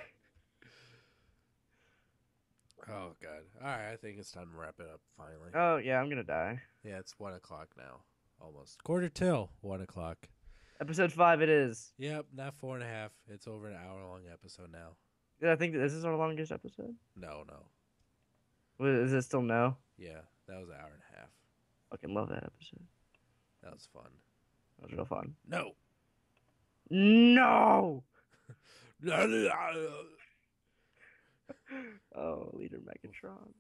Oh god. All right, I think it's time to wrap it up finally. Oh yeah, I'm gonna die. Yeah, it's 1 o'clock now, almost quarter till 1 o'clock. Episode 5 it is. Yep, not 4.5. It's over an hour-long episode now. Yeah, I think this is our longest episode. No, no. Is it still no? Yeah, that was an hour and a half. Fucking love that episode. That was fun. That was real fun. No. No. My Oh, Leader Megatron.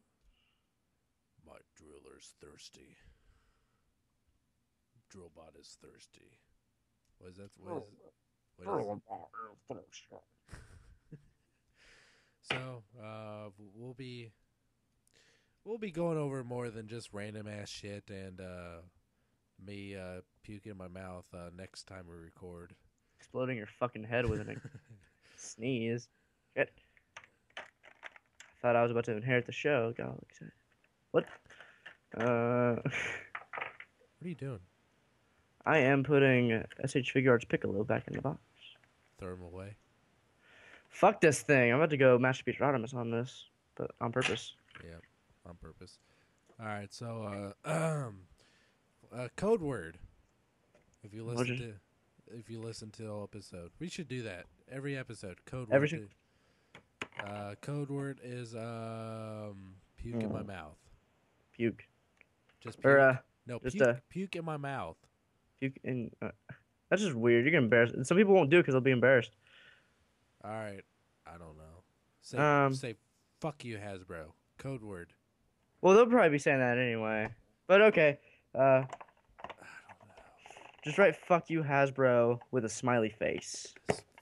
driller's thirsty. Drillbot is thirsty. What is that? What is So, we'll be going over more than just random ass shit and me puking in my mouth next time we record. Exploding your fucking head with a sneeze. Shit. I thought I was about to inherit the show. Got all excited. What? What are you doing? I am putting SH Figuarts Piccolo back in the box. Throw him away. Fuck this thing. I'm about to go Master Beat Rodimus on this, but on purpose. Yeah, on purpose. All right, so code word. If you listen to the episode, we should do that every episode. Code word. Code word is puke in my mouth. Puke. Just puke. No, just puke in my mouth. Puke in. That's just weird. You're gonna embarrass. Some people won't do it because they'll be embarrassed. All right, I don't know. Say fuck you, Hasbro. Code word. Well, they'll probably be saying that anyway. But okay. I don't know. Just write "fuck you, Hasbro" with a smiley face.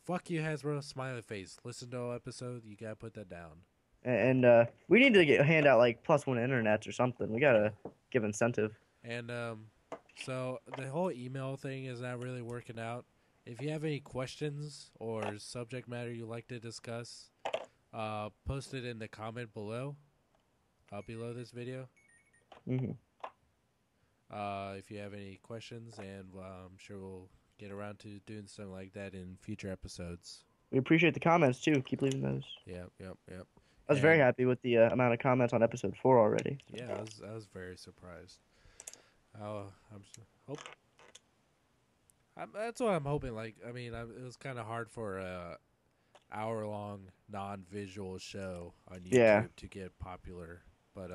Fuck you, Hasbro. Smiley face. Listen to the episode. You gotta put that down. And we need to hand out like +1 internets or something. We gotta give incentive. And so the whole email thing is not really working out. If you have any questions or subject matter you'd like to discuss, post it in the comment below this video. Mm-hmm. If you have any questions, and I'm sure we'll get around to doing something like that in future episodes. We appreciate the comments too. Keep leaving those. Yep. I was very happy with the amount of comments on episode 4 already. Yeah, I was very surprised. That's what I'm hoping. Like, I mean, it was kind of hard for a hour-long non-visual show on YouTube to get popular, but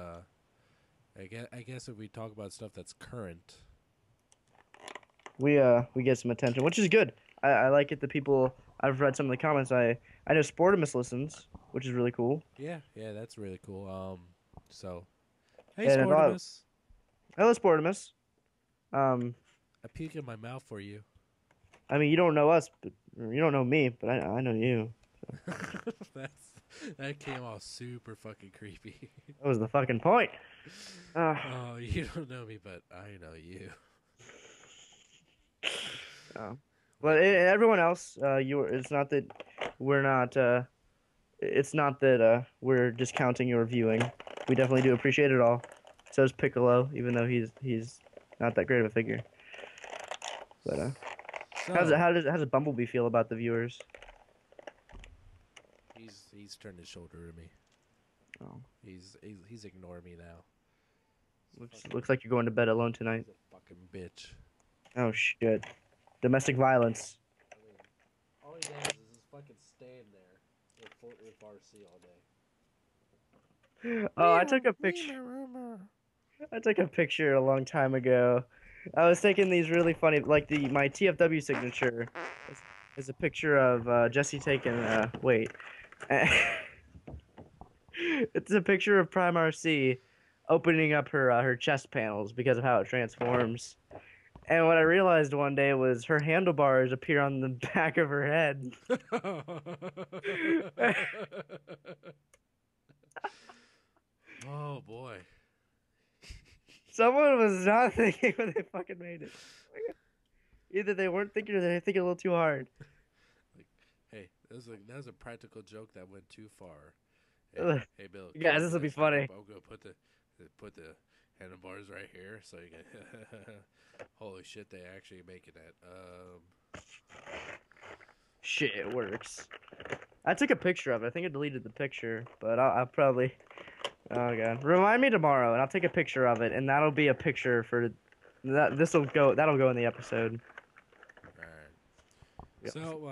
I guess if we talk about stuff that's current, we get some attention, which is good. I like it. The people, I've read some of the comments. I know Sportimus listens, which is really cool. Yeah, that's really cool. So, hey, And Sportimus. Hello, Sportimus. I puke in my mouth for you. I mean, you don't know us, but you don't know me, but I know you. So. That came off super fucking creepy. That was the fucking point. Oh, you don't know me, but I know you. But everyone else, it's not that we're not. It's not that we're discounting your viewing. We definitely do appreciate it all. So does Piccolo, even though he's not that great of a figure. But how does Bumblebee feel about the viewers? He's turned his shoulder to me. Oh, he's ignoring me now. Looks like you're going to bed alone tonight. He's a fucking bitch. Oh shit, domestic violence. I mean, all he does is just fucking stand there with RC all day. Oh, I took a picture. I took a picture a long time ago. I was taking these really funny, like my TFW signature is a picture of Jesse taking. Wait, it's a picture of Prime RC opening up her chest panels because of how it transforms. And what I realized one day was her handlebars appear on the back of her head. Oh boy. Someone was not thinking when they fucking made it. Either they weren't thinking or they were thinking a little too hard. Like, hey, that was a practical joke that went too far. Hey Bill. Guys, this will be funny. I'm gonna put the handlebars right here, so you can. Holy shit, they actually making that. shit, it works. I took a picture of it. I think I deleted the picture, but I'll probably. Oh god, remind me tomorrow, and I'll take a picture of it, and that'll be a picture for that. This'll go. That'll go in the episode. All right. Yep. So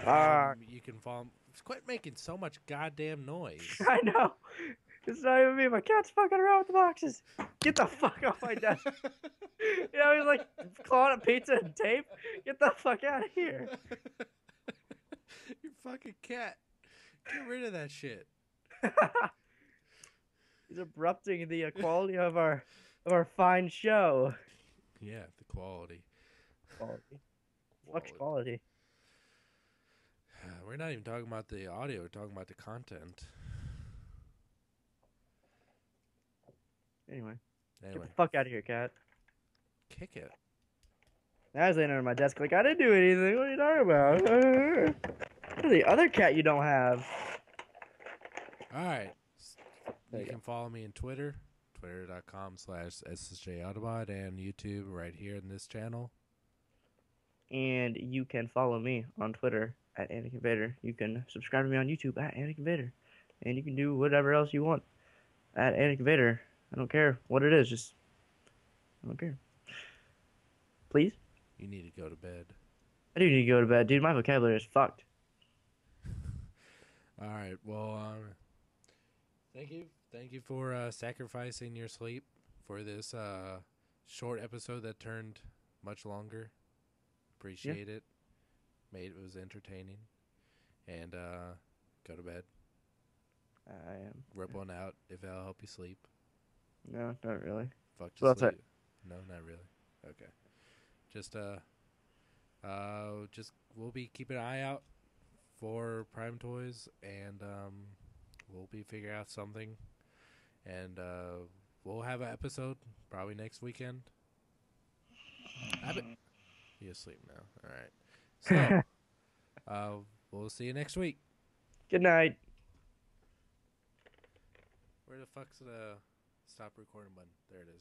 Ah, you can follow. Quit making so much goddamn noise. I know. It's not even me. My cat's fucking around with the boxes. Get the fuck off my desk. You know, he's like clawing at pizza and tape. Get the fuck out of here. You fucking cat. Get rid of that shit. He's abrupting the quality of our fine show. Yeah, the quality. Quality. What's quality? We're not even talking about the audio. We're talking about the content. Anyway. Anyway, Get the fuck out of here, cat. kick it. I was laying under my desk like, I didn't do anything. What are you talking about? What are the other cat you don't have? All right. There You you can follow me on Twitter, twitter.com/SSJAutobot, and YouTube right here in this channel. And you can follow me on Twitter at Anakin Vader. You can subscribe to me on YouTube at Anakin Vader. And you can do whatever else you want at Anakin Vader. I don't care what it is, just I don't care. Please? You need to go to bed. I do need to go to bed, dude. My vocabulary is fucked. All right. Well, thank you for sacrificing your sleep for this short episode that turned much longer. Appreciate it. It was entertaining. And go to bed. I am. Rip one out if that'll help you sleep. No, not really. Fuck Well, to that's sleep. No, not really. Okay. Just we'll be keeping an eye out for Prime Toys, and we'll be figuring out something, and we'll have an episode probably next weekend. You asleep now? All right. So, we'll see you next week. Good night. Where the fuck's the stop recording button? There it is.